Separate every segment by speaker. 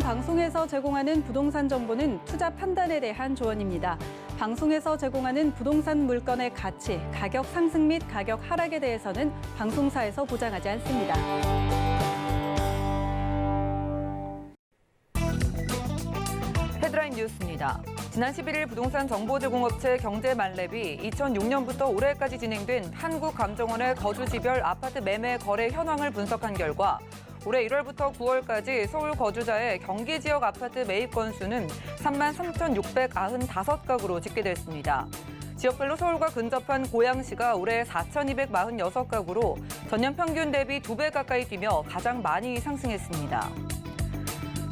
Speaker 1: 방송에서 제공하는 부동산 정보는 투자 판단에 대한 조언입니다. 방송에서 제공하는 부동산 물건의 가치, 가격 상승 및 가격 하락에 대해서는 방송사에서 보장하지 않습니다.
Speaker 2: 헤드라인 뉴스입니다. 지난 11일 부동산 정보제공업체 경제만렙이 2006년부터 올해까지 진행된 한국감정원의 거주지별 아파트 매매 거래 현황을 분석한 결과 올해 1월부터 9월까지 서울 거주자의 경기 지역 아파트 매입 건수는 33,695가구로 집계됐습니다. 지역별로 서울과 근접한 고양시가 올해 4,246가구로 전년 평균 대비 2배 가까이 뛰며 가장 많이 상승했습니다.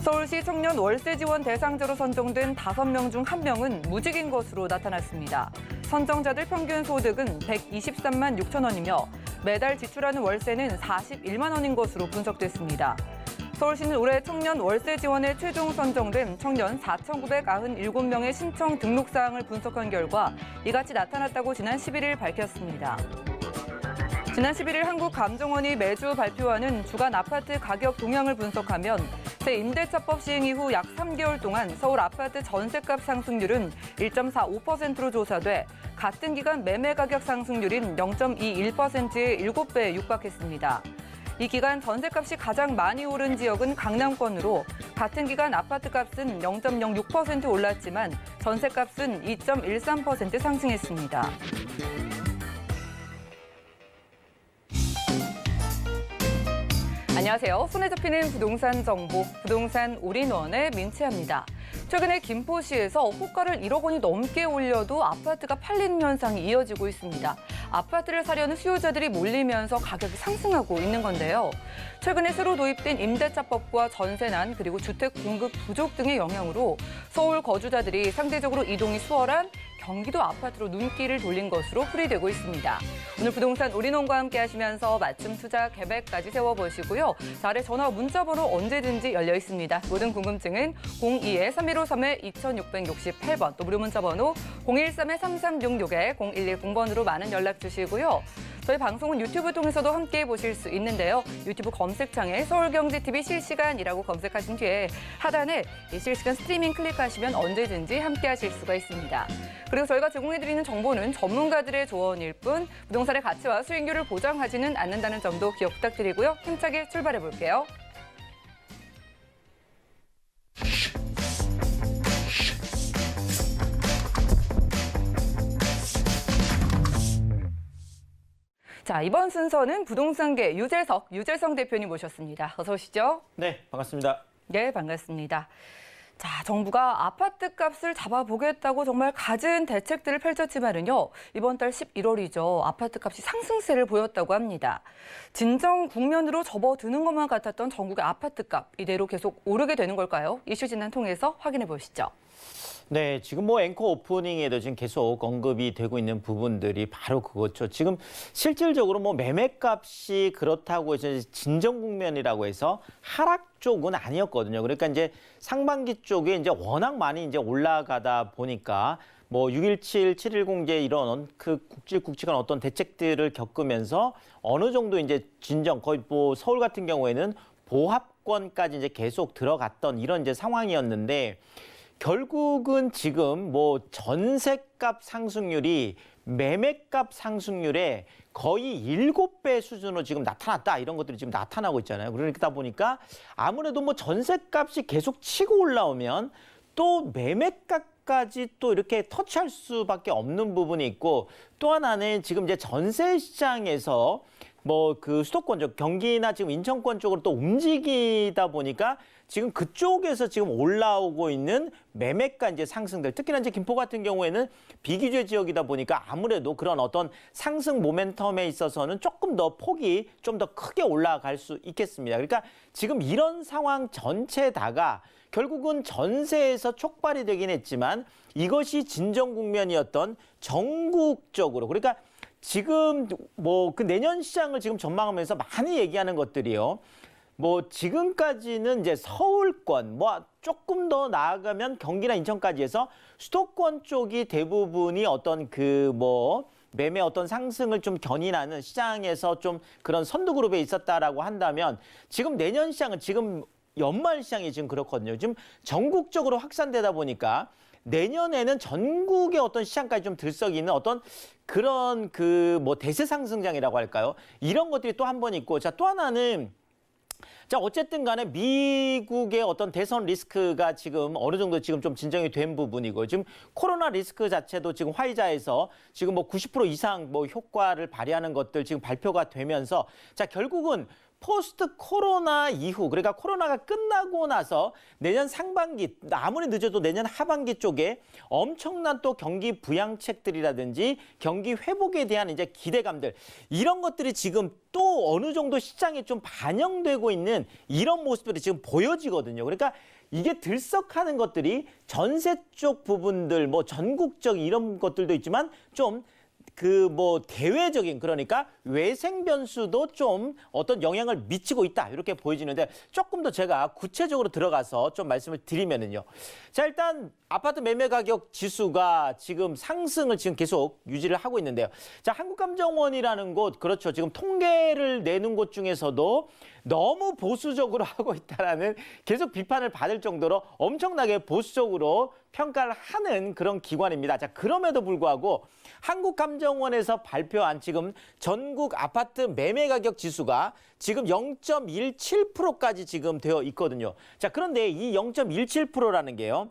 Speaker 2: 서울시 청년 월세 지원 대상자로 선정된 5명 중 1명은 무직인 것으로 나타났습니다. 선정자들 평균 소득은 123만 6천 원이며 매달 지출하는 월세는 41만 원인 것으로 분석됐습니다. 서울시는 올해 청년 월세 지원에 최종 선정된 청년 4,997명의 신청 등록 사항을 분석한 결과 이같이 나타났다고 지난 11일 밝혔습니다. 지난 11일 한국감정원이 매주 발표하는 주간 아파트 가격 동향을 분석하면 새 임대차법 시행 이후 약 3개월 동안 서울 아파트 전셋값 상승률은 1.45%로 조사돼 같은 기간 매매 가격 상승률인 0.21%의 7배에 육박했습니다. 이 기간 전셋값이 가장 많이 오른 지역은 강남권으로 같은 기간 아파트값은 0.06% 올랐지만 전셋값은 2.13% 상승했습니다. 안녕하세요. 손에 잡히는 부동산 정보, 부동산 올인원의 민채합니다. 최근에 김포시에서 호가를 1억 원이 넘게 올려도 아파트가 팔리는 현상이 이어지고 있습니다. 아파트를 사려는 수요자들이 몰리면서 가격이 상승하고 있는 건데요. 최근에 새로 도입된 임대차법과 전세난 그리고 주택 공급 부족 등의 영향으로 서울 거주자들이 상대적으로 이동이 수월한 경기도 아파트로 눈길을 돌린 것으로 풀이되고 있습니다. 오늘 부동산 올인원과 함께 하시면서 맞춤 투자 계획까지 세워보시고요. 아래 전화 문자 번호 언제든지 열려 있습니다. 모든 궁금증은 02-3153-2668번 또 무료 문자 번호 013-3366-0110번으로 많은 연락 주시고요. 저희 방송은 유튜브 통해서도 함께 보실 수 있는데요. 유튜브 검색창에 서울경제TV 실시간이라고 검색하신 뒤에 하단에 실시간 스트리밍 클릭하시면 언제든지 함께 하실 수가 있습니다. 그리고 저희가 제공해드리는 정보는 전문가들의 조언일 뿐 부동산의 가치와 수익률을 보장하지는 않는다는 점도 기억 부탁드리고요. 힘차게 출발해볼게요. 자, 이번 순서는 부동산계 유재성 대표님 모셨습니다. 어서 오시죠.
Speaker 3: 네, 반갑습니다.
Speaker 2: 네, 반갑습니다. 자, 정부가 아파트 값을 잡아보겠다고 정말 갖은 대책들을 펼쳤지만은요, 이번 달 11월이죠. 아파트 값이 상승세를 보였다고 합니다. 진정 국면으로 접어드는 것만 같았던 전국의 아파트 값, 이대로 계속 오르게 되는 걸까요? 이슈 진단 통해서 확인해 보시죠.
Speaker 3: 네, 지금 앵커 오프닝에도 지금 계속 언급이 되고 있는 부분들이 바로 그거죠. 지금 실질적으로 매매값이 그렇다고 해서 진정 국면이라고 해서 하락 쪽은 아니었거든요. 그러니까 이제 상반기 쪽에 이제 워낙 많이 이제 올라가다 보니까 617, 710제 이런 굵직굵직한 어떤 대책들을 겪으면서 어느 정도 이제 진정 거의 서울 같은 경우에는 보합권까지 이제 계속 들어갔던 이런 이제 상황이었는데 결국은 지금 전세값 상승률이 매매값 상승률에 거의 7배 수준으로 지금 나타났다. 이런 것들이 지금 나타나고 있잖아요. 그러다 보니까 아무래도 전세값이 계속 치고 올라오면 또 매매값까지 또 이렇게 터치할 수밖에 없는 부분이 있고 또 하나는 지금 이제 전세 시장에서 수도권 쪽 경기나 지금 인천권 쪽으로 또 움직이다 보니까 지금 그쪽에서 지금 올라오고 있는 매매가 이제 상승들, 특히나 이제 김포 같은 경우에는 비규제 지역이다 보니까 아무래도 그런 어떤 상승 모멘텀에 있어서는 조금 더 폭이 좀 더 크게 올라갈 수 있겠습니다. 그러니까 지금 이런 상황 전체다가 결국은 전세에서 촉발이 되긴 했지만 이것이 진정 국면이었던 전국적으로 그러니까 지금 내년 시장을 지금 전망하면서 많이 얘기하는 것들이요. 지금까지는 이제 서울권, 조금 더 나아가면 경기나 인천까지 해서 수도권 쪽이 대부분이 어떤 매매 어떤 상승을 좀 견인하는 시장에서 좀 그런 선두 그룹에 있었다라고 한다면 지금 내년 시장은 지금 연말 시장이 지금 그렇거든요. 지금 전국적으로 확산되다 보니까 내년에는 전국의 어떤 시장까지 좀 들썩이 있는 어떤 그런 그 뭐 대세 상승장이라고 할까요? 이런 것들이 또 한 번 있고, 자, 또 하나는 자, 어쨌든 간에 미국의 어떤 대선 리스크가 지금 어느 정도 지금 좀 진정이 된 부분이고, 지금 코로나 리스크 자체도 지금 화이자에서 지금 뭐 90% 이상 뭐 효과를 발휘하는 것들 지금 발표가 되면서, 자, 결국은 포스트 코로나 이후, 그러니까 코로나가 끝나고 나서 내년 상반기, 아무리 늦어도 내년 하반기 쪽에 엄청난 또 경기 부양책들이라든지 경기 회복에 대한 이제 기대감들, 이런 것들이 지금 또 어느 정도 시장에 좀 반영되고 있는 이런 모습들이 지금 보여지거든요. 그러니까 이게 들썩하는 것들이 전세 쪽 부분들, 뭐 전국적 이런 것들도 있지만 좀 그 뭐 대외적인, 그러니까 외생 변수도 좀 어떤 영향을 미치고 있다, 이렇게 보여지는데, 조금 더 제가 구체적으로 들어가서 좀 말씀을 드리면은요. 자, 일단 아파트 매매 가격 지수가 지금 상승을 지금 계속 유지를 하고 있는데요. 자, 한국감정원이라는 곳, 그렇죠. 지금 통계를 내는 곳 중에서도 너무 보수적으로 하고 있다라는 계속 비판을 받을 정도로 엄청나게 보수적으로 평가를 하는 그런 기관입니다. 자, 그럼에도 불구하고 한국감정원에서 발표한 지금 전국 아파트 매매 가격 지수가 지금 0.17%까지 지금 되어 있거든요. 자, 그런데 이 0.17%라는 게요,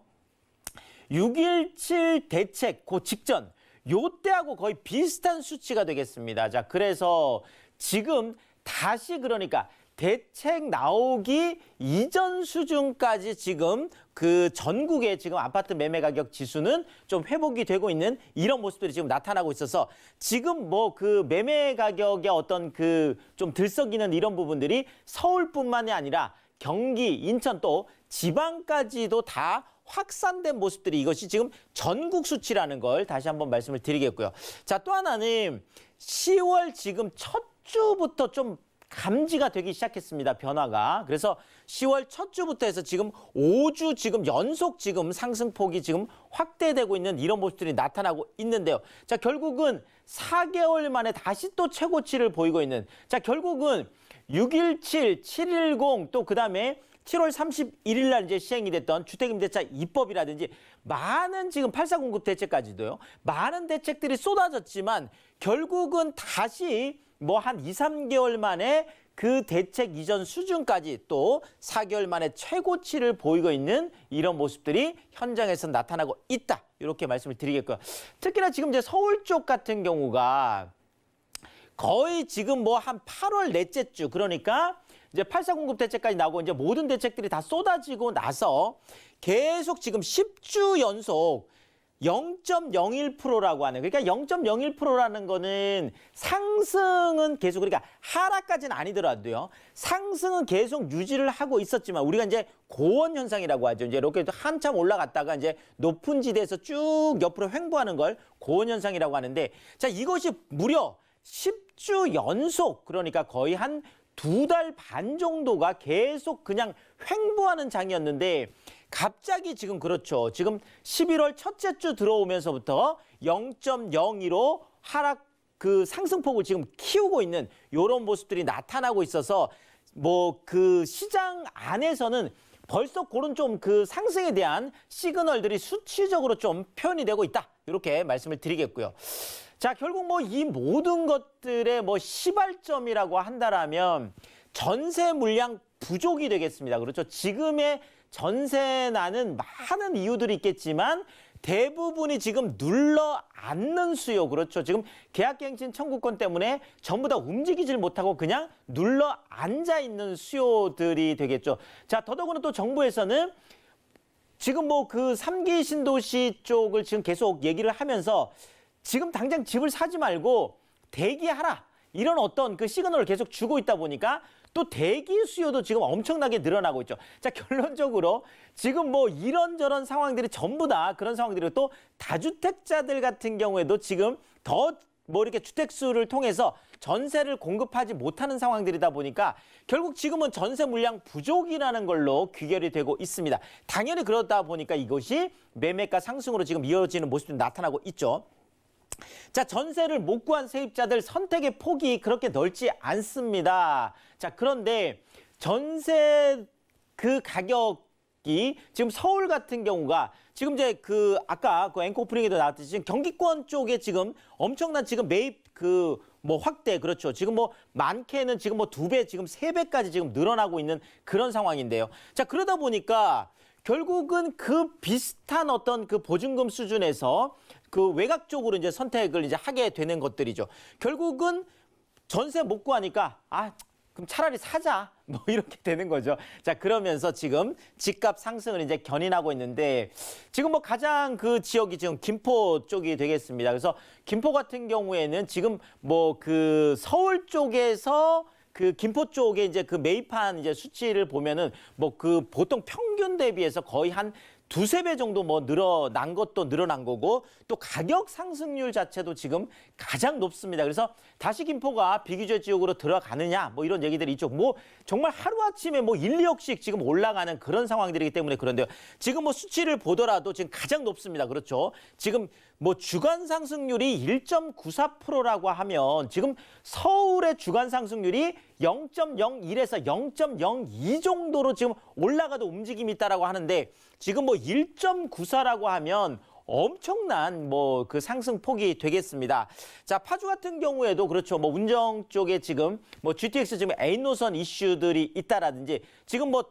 Speaker 3: 6.17 대책 그 직전 요때하고 거의 비슷한 수치가 되겠습니다. 자, 그래서 지금 다시, 그러니까 대책 나오기 이전 수준까지 지금 그 전국의 지금 아파트 매매 가격 지수는 좀 회복이 되고 있는 이런 모습들이 지금 나타나고 있어서, 지금 뭐 그 매매 가격의 어떤 그 좀 들썩이는 이런 부분들이 서울뿐만이 아니라 경기, 인천 또 지방까지도 다 확산된 모습들이, 이것이 지금 전국 수치라는 걸 다시 한번 말씀을 드리겠고요. 자, 또 하나는 10월 지금 첫 주부터 좀 감지가 되기 시작했습니다. 변화가. 그래서 10월 첫 주부터 해서 지금 5주 지금 연속 지금 상승폭이 지금 확대되고 있는 이런 모습들이 나타나고 있는데요. 자, 결국은 4개월 만에 다시 또 최고치를 보이고 있는, 자, 결국은 6.17, 7.10 또 그다음에 7월 31일 날 이제 시행이 됐던 주택임대차 입법이라든지 많은 지금 8.4공급 대책까지도요. 많은 대책들이 쏟아졌지만 결국은 다시 뭐 한 2, 3개월 만에 그 대책 이전 수준까지 또 4개월 만에 최고치를 보이고 있는 이런 모습들이 현장에서 나타나고 있다, 이렇게 말씀을 드리겠고요. 특히나 지금 이제 서울 쪽 같은 경우가 거의 지금 뭐 한 8월 넷째 주, 그러니까 이제 8.4공급 대책까지 나오고 이제 모든 대책들이 다 쏟아지고 나서 계속 지금 10주 연속 0.01%라고 하는, 그러니까 0.01%라는 거는 상승은 계속, 그러니까 하락까지는 아니더라도요, 상승은 계속 유지를 하고 있었지만 우리가 이제 고원 현상이라고 하죠. 이제 이렇게 한참 올라갔다가 이제 높은 지대에서 쭉 옆으로 횡보하는 걸 고원 현상이라고 하는데, 자, 이것이 무려 10주 연속, 그러니까 거의 한 2달 반 정도가 계속 그냥 횡보하는 장이었는데, 갑자기 지금, 그렇죠, 지금 11월 첫째 주 들어오면서부터 0.02로 하락 그 상승폭을 지금 키우고 있는 이런 모습들이 나타나고 있어서, 뭐 그 시장 안에서는 벌써 그런 좀 그 상승에 대한 시그널들이 수치적으로 좀 표현이 되고 있다, 이렇게 말씀을 드리겠고요. 자, 결국 뭐 이 모든 것들의 뭐 시발점이라고 한다라면 전세 물량 부족이 되겠습니다. 그렇죠. 지금의 전세난은 많은 이유들이 있겠지만 대부분이 지금 눌러 앉는 수요, 그렇죠. 지금 계약갱신 청구권 때문에 전부 다 움직이질 못하고 그냥 눌러 앉아 있는 수요들이 되겠죠. 자, 더더구나 또 정부에서는 지금 뭐 그 3기 신도시 쪽을 지금 계속 얘기를 하면서 지금 당장 집을 사지 말고 대기하라, 이런 어떤 그 시그널을 계속 주고 있다 보니까 또 대기 수요도 지금 엄청나게 늘어나고 있죠. 자, 결론적으로 지금 뭐 이런저런 상황들이 전부 다 그런 상황들이고, 또 다주택자들 같은 경우에도 지금 더 뭐 이렇게 주택수를 통해서 전세를 공급하지 못하는 상황들이다 보니까 결국 지금은 전세 물량 부족이라는 걸로 귀결이 되고 있습니다. 당연히 그러다 보니까 이것이 매매가 상승으로 지금 이어지는 모습이 나타나고 있죠. 자, 전세를 못 구한 세입자들 선택의 폭이 그렇게 넓지 않습니다. 자, 그런데 전세 그 가격이 지금 서울 같은 경우가 지금 이제 그 아까 그 앵커 오프닝에도 나왔듯이 지금 경기권 쪽에 지금 엄청난 지금 매입 그 뭐 확대 그렇죠. 지금 뭐 많게는 지금 뭐 2배 지금 3배까지 지금 늘어나고 있는 그런 상황인데요. 자, 그러다 보니까 결국은 그 비슷한 어떤 그 보증금 수준에서 그 외곽 쪽으로 이제 선택을 이제 하게 되는 것들이죠. 결국은 전세 못 구하니까 그럼 차라리 사자 뭐 이렇게 되는 거죠. 자, 그러면서 지금 집값 상승을 이제 견인하고 있는데 지금 뭐 가장 그 지역이 지금 김포 쪽이 되겠습니다. 그래서 김포 같은 경우에는 지금 뭐 그 서울 쪽에서 그 김포 쪽에 이제 그 매입한 이제 수치를 보면은 뭐 그 보통 평균 대비해서 거의 한 2~3배 정도 뭐 늘어난 것도 늘어난 거고 또 가격 상승률 자체도 지금 가장 높습니다. 그래서 다시 김포가 비규제 지역으로 들어가느냐 뭐 이런 얘기들이 있죠. 뭐 정말 하루아침에 뭐 1, 2억씩 지금 올라가는 그런 상황들이기 때문에 그런데요. 지금 뭐 수치를 보더라도 지금 가장 높습니다. 그렇죠. 지금 뭐 주간 상승률이 1.94%라고 하면 지금 서울의 주간 상승률이 0.01에서 0.02 정도로 지금 올라가도 움직임이 있다라고 하는데 지금 뭐 1.94라고 하면 엄청난 뭐 그 상승폭이 되겠습니다. 자, 파주 같은 경우에도 그렇죠. 뭐 운정 쪽에 지금 뭐 GTX 지금 A노선 이슈들이 있다라든지 지금 뭐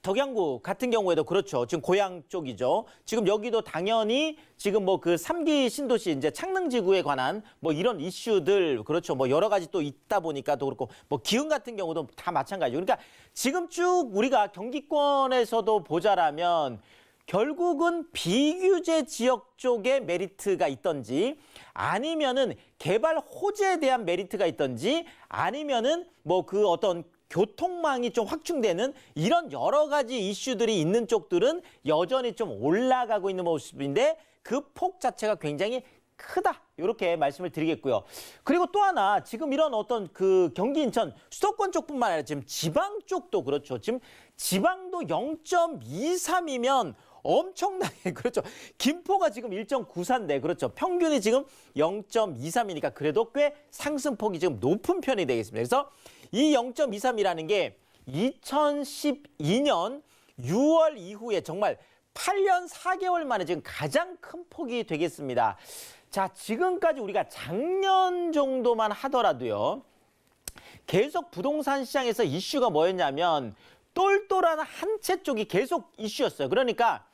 Speaker 3: 덕양구 같은 경우에도 그렇죠. 지금 고양 쪽이죠. 지금 여기도 당연히 지금 뭐 그 3기 신도시 이제 창릉지구에 관한 뭐 이런 이슈들 그렇죠. 뭐 여러 가지 또 있다 보니까 또 그렇고 뭐 기흥 같은 경우도 다 마찬가지죠. 그러니까 지금 쭉 우리가 경기권에서도 보자라면 결국은 비규제 지역 쪽에 메리트가 있던지 아니면은 개발 호재에 대한 메리트가 있던지 아니면은 뭐 그 어떤 교통망이 좀 확충되는 이런 여러 가지 이슈들이 있는 쪽들은 여전히 좀 올라가고 있는 모습인데 그 폭 자체가 굉장히 크다. 이렇게 말씀을 드리겠고요. 그리고 또 하나 지금 이런 어떤 그 경기 인천 수도권 쪽뿐만 아니라 지금 지방 쪽도 그렇죠. 지금 지방도 0.23이면 엄청나게 그렇죠. 김포가 지금 1.94인데 그렇죠. 평균이 지금 0.23이니까 그래도 꽤 상승폭이 지금 높은 편이 되겠습니다. 그래서 이 0.23이라는 게 2012년 6월 이후에 정말 8년 4개월 만에 지금 가장 큰 폭이 되겠습니다. 자, 지금까지 우리가 작년 정도만 하더라도요. 계속 부동산 시장에서 이슈가 뭐였냐면 똘똘한 한 채 쪽이 계속 이슈였어요. 그러니까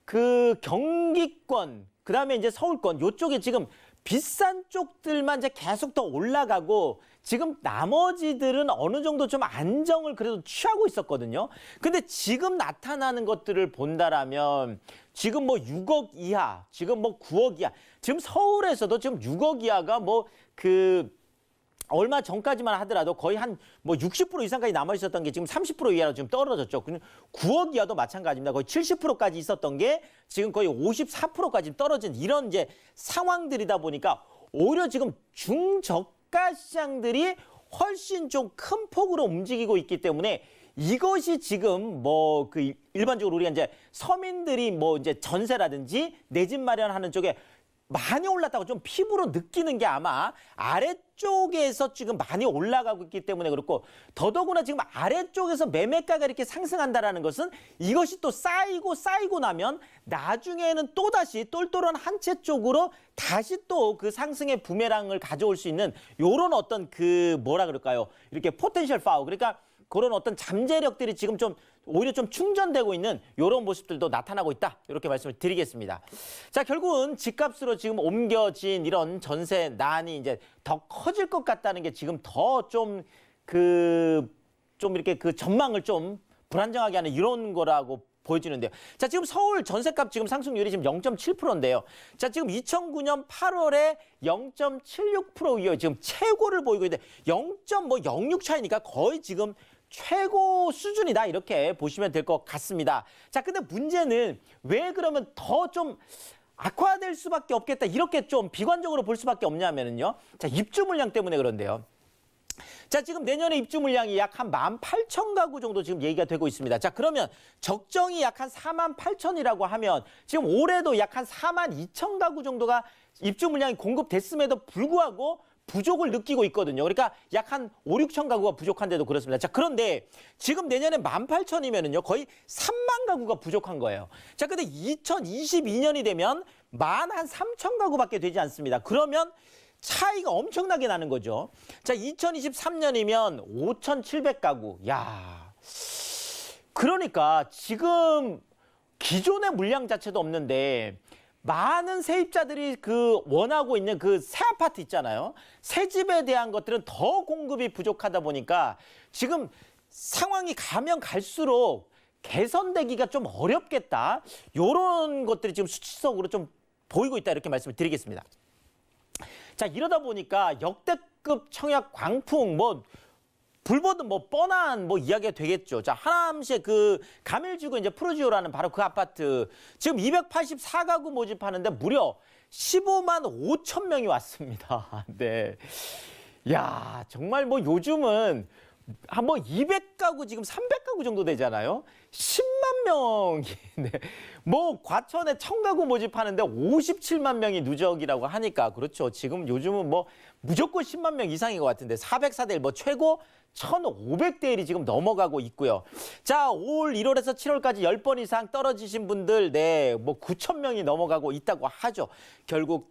Speaker 3: 그 경기권, 그다음에 이제 서울권 요쪽에 지금 비싼 쪽들만 이제 계속 더 올라가고 지금 나머지들은 어느 정도 좀 안정을 그래도 취하고 있었거든요. 근데 지금 나타나는 것들을 본다라면 지금 뭐 6억 이하, 지금 뭐 9억 이하, 지금 서울에서도 지금 6억 이하가 뭐 그 얼마 전까지만 하더라도 거의 한 뭐 60% 이상까지 남아 있었던 게 지금 30% 이하로 지금 떨어졌죠. 9억 이하도 마찬가지입니다. 거의 70%까지 있었던 게 지금 거의 54%까지 떨어진 이런 이제 상황들이다 보니까 오히려 지금 중저가 시장들이 훨씬 좀 큰 폭으로 움직이고 있기 때문에 이것이 지금 뭐 그 일반적으로 우리가 이제 서민들이 뭐 이제 전세라든지 내 집 마련하는 쪽에 많이 올랐다고 좀 피부로 느끼는 게 아마 아래쪽에서 지금 많이 올라가고 있기 때문에 그렇고 더더구나 지금 아래쪽에서 매매가가 이렇게 상승한다라는 것은 이것이 또 쌓이고 나면 나중에는 또다시 똘똘한 한 채 쪽으로 다시 또 그 상승의 부메랑을 가져올 수 있는 요런 어떤 그 뭐라 그럴까요? 이렇게 포텐셜 파워 그러니까 그런 어떤 잠재력들이 지금 좀 오히려 좀 충전되고 있는 이런 모습들도 나타나고 있다. 이렇게 말씀을 드리겠습니다. 자, 결국은 집값으로 지금 옮겨진 이런 전세 난이 이제 더 커질 것 같다는 게 지금 더 좀 좀 이렇게 그 전망을 좀 불안정하게 하는 이런 거라고 보여지는데요. 자, 지금 서울 전세값 지금 상승률이 지금 0.7%인데요. 자, 지금 2009년 8월에 0.76%요. 지금 최고를 보이고 있는데 0.06 차이니까 거의 지금 최고 수준이다 이렇게 보시면 될 것 같습니다. 자, 근데 문제는 왜 그러면 더 좀 악화될 수밖에 없겠다 이렇게 좀 비관적으로 볼 수밖에 없냐면요. 자, 입주 물량 때문에 그런데요. 자, 지금 내년에 입주 물량이 약 한 18,000가구 정도 지금 얘기가 되고 있습니다. 자, 그러면 적정이 약 한 48,000이라고 하면 지금 올해도 약 한 42,000가구 정도가 입주 물량이 공급됐음에도 불구하고 부족을 느끼고 있거든요. 그러니까 약 한 5, 6천 가구가 부족한데도 그렇습니다. 자, 그런데 지금 내년에 18,000이면은요, 거의 3만 가구가 부족한 거예요. 자, 근데 2022년이 되면 13,000 가구밖에 되지 않습니다. 그러면 차이가 엄청나게 나는 거죠. 자, 2023년이면 5,700가구. 야, 그러니까 지금 기존의 물량 자체도 없는데 많은 세입자들이 원하고 있는 새 아파트 있잖아요. 새 집에 대한 것들은 더 공급이 부족하다 보니까 지금 상황이 가면 갈수록 개선되기가 좀 어렵겠다. 이런 것들이 지금 수치적으로 좀 보이고 있다, 이렇게 말씀을 드리겠습니다. 자, 이러다 보니까 역대급 청약 광풍, 불보듯 뻔한 이야기가 되겠죠. 자, 하남시의 가밀지구 이제 프로지오라는 바로 그 아파트. 지금 284가구 모집하는데 무려 15만 5천 명이 왔습니다. 네. 야, 정말 요즘은 한 200가구, 지금 300가구 정도 되잖아요. 10만 명이, 네. 과천에 1000가구 모집하는데 57만 명이 누적이라고 하니까, 그렇죠. 지금 요즘은 무조건 10만 명 이상인 것 같은데, 404대 1, 최고 1,500대 1이 지금 넘어가고 있고요. 자, 올 1월에서 7월까지 10번 이상 떨어지신 분들, 네, 9천 명이 넘어가고 있다고 하죠. 결국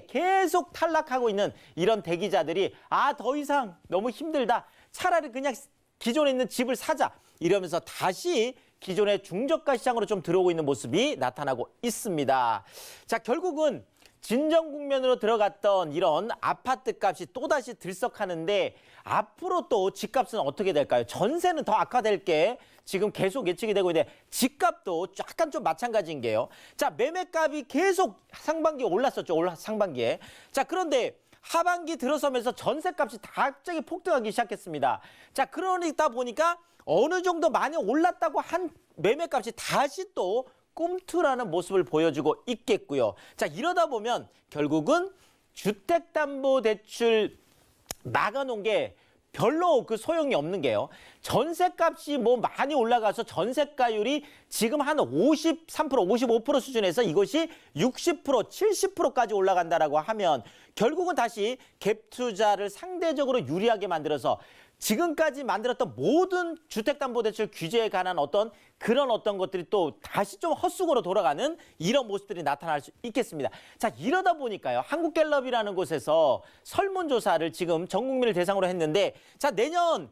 Speaker 3: 계속 탈락하고 있는 이런 대기자들이, 더 이상 너무 힘들다. 차라리 그냥 기존에 있는 집을 사자. 이러면서 다시 기존의 중저가 시장으로 좀 들어오고 있는 모습이 나타나고 있습니다. 자, 결국은 진정 국면으로 들어갔던 이런 아파트 값이 또다시 들썩하는데 앞으로 또 집값은 어떻게 될까요? 전세는 더 악화될 게 지금 계속 예측이 되고 있는데 집값도 약간 좀 마찬가지인 게요. 자, 매매값이 계속 상반기에 올랐었죠. 상반기에. 자, 그런데 하반기 들어서면서 전세값이 갑자기 폭등하기 시작했습니다. 자, 그러다 보니까 어느 정도 많이 올랐다고 한 매매값이 다시 또 꿈틀하는 모습을 보여주고 있겠고요. 자, 이러다 보면 결국은 주택담보대출 막아놓은 게 별로 소용이 없는 게요. 전세값이 많이 올라가서 전세가율이 지금 한 53%, 55% 수준에서 이것이 60%, 70%까지 올라간다라고 하면 결국은 다시 갭 투자를 상대적으로 유리하게 만들어서 지금까지 만들었던 모든 주택담보대출 규제에 관한 그런 것들이 또 다시 좀 헛수고로 돌아가는 이런 모습들이 나타날 수 있겠습니다. 자, 이러다 보니까요. 한국갤럽이라는 곳에서 설문조사를 지금 전 국민을 대상으로 했는데, 자, 내년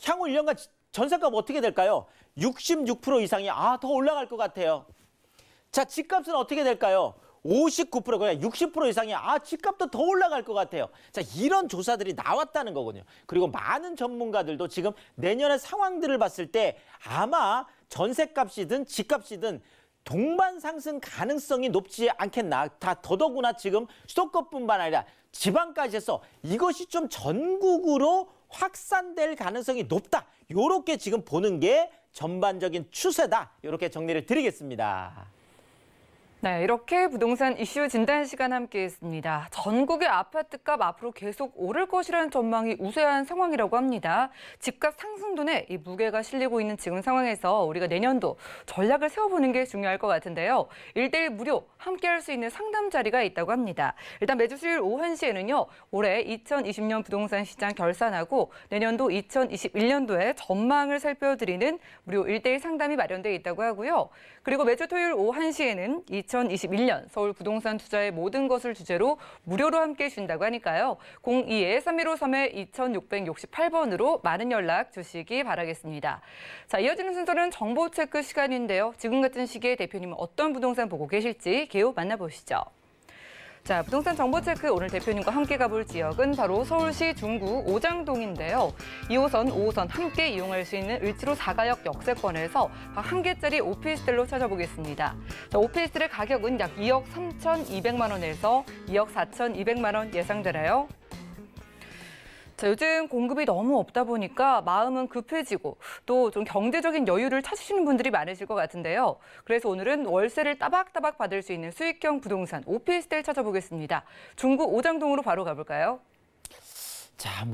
Speaker 3: 향후 1년간 전세값 어떻게 될까요? 66% 이상이 더 올라갈 것 같아요. 자, 집값은 어떻게 될까요? 59%, 그냥 60% 이상이 집값도 더 올라갈 것 같아요. 자, 이런 조사들이 나왔다는 거거든요. 그리고 많은 전문가들도 지금 내년의 상황들을 봤을 때 아마 전세값이든 집값이든 동반 상승 가능성이 높지 않겠나. 더더구나 지금 수도권뿐만 아니라 지방까지 해서 이것이 좀 전국으로 확산될 가능성이 높다. 요렇게 지금 보는 게 전반적인 추세다. 요렇게 정리를 드리겠습니다.
Speaker 2: 네, 이렇게 부동산 이슈 진단 시간 함께했습니다. 전국의 아파트값 앞으로 계속 오를 것이라는 전망이 우세한 상황이라고 합니다. 집값 상승분에 이 무게가 실리고 있는 지금 상황에서 우리가 내년도 전략을 세워보는 게 중요할 것 같은데요. 1대1 무료 함께할 수 있는 상담 자리가 있다고 합니다. 일단 매주 수요일 오후 1시에는요. 올해 2020년 부동산 시장 결산하고 내년도 2021년도에 전망을 살펴드리는 무료 1대1 상담이 마련되어 있다고 하고요. 그리고 매주 토요일 오후 1시에는 2021년 서울 부동산 투자의 모든 것을 주제로 무료로 함께 해준다고 하니까요. 02-3153-2668번으로 많은 연락 주시기 바라겠습니다. 자, 이어지는 순서는 정보 체크 시간인데요. 지금 같은 시기에 대표님은 어떤 부동산 보고 계실지 개요 만나보시죠. 자, 부동산 정보 체크 오늘 대표님과 함께 가볼 지역은 바로 서울시 중구 오장동인데요. 2호선, 5호선 함께 이용할 수 있는 을지로 4가역 역세권에서 각 한 개짜리 오피스텔로 찾아보겠습니다. 자, 오피스텔의 가격은 약 2억 3,200만 원에서 2억 4,200만 원 예상되나요? 자, 요즘 공급이 너무 없다 보니까 마음은 급해지고 또 좀 경제적인 여유를 찾으시는 분들이 많으실 것 같은데요. 그래서 오늘은 월세를 따박따박 받을 수 있는 수익형 부동산 오피스텔 찾아보겠습니다. 중구 오장동으로 바로 가볼까요?
Speaker 3: 자,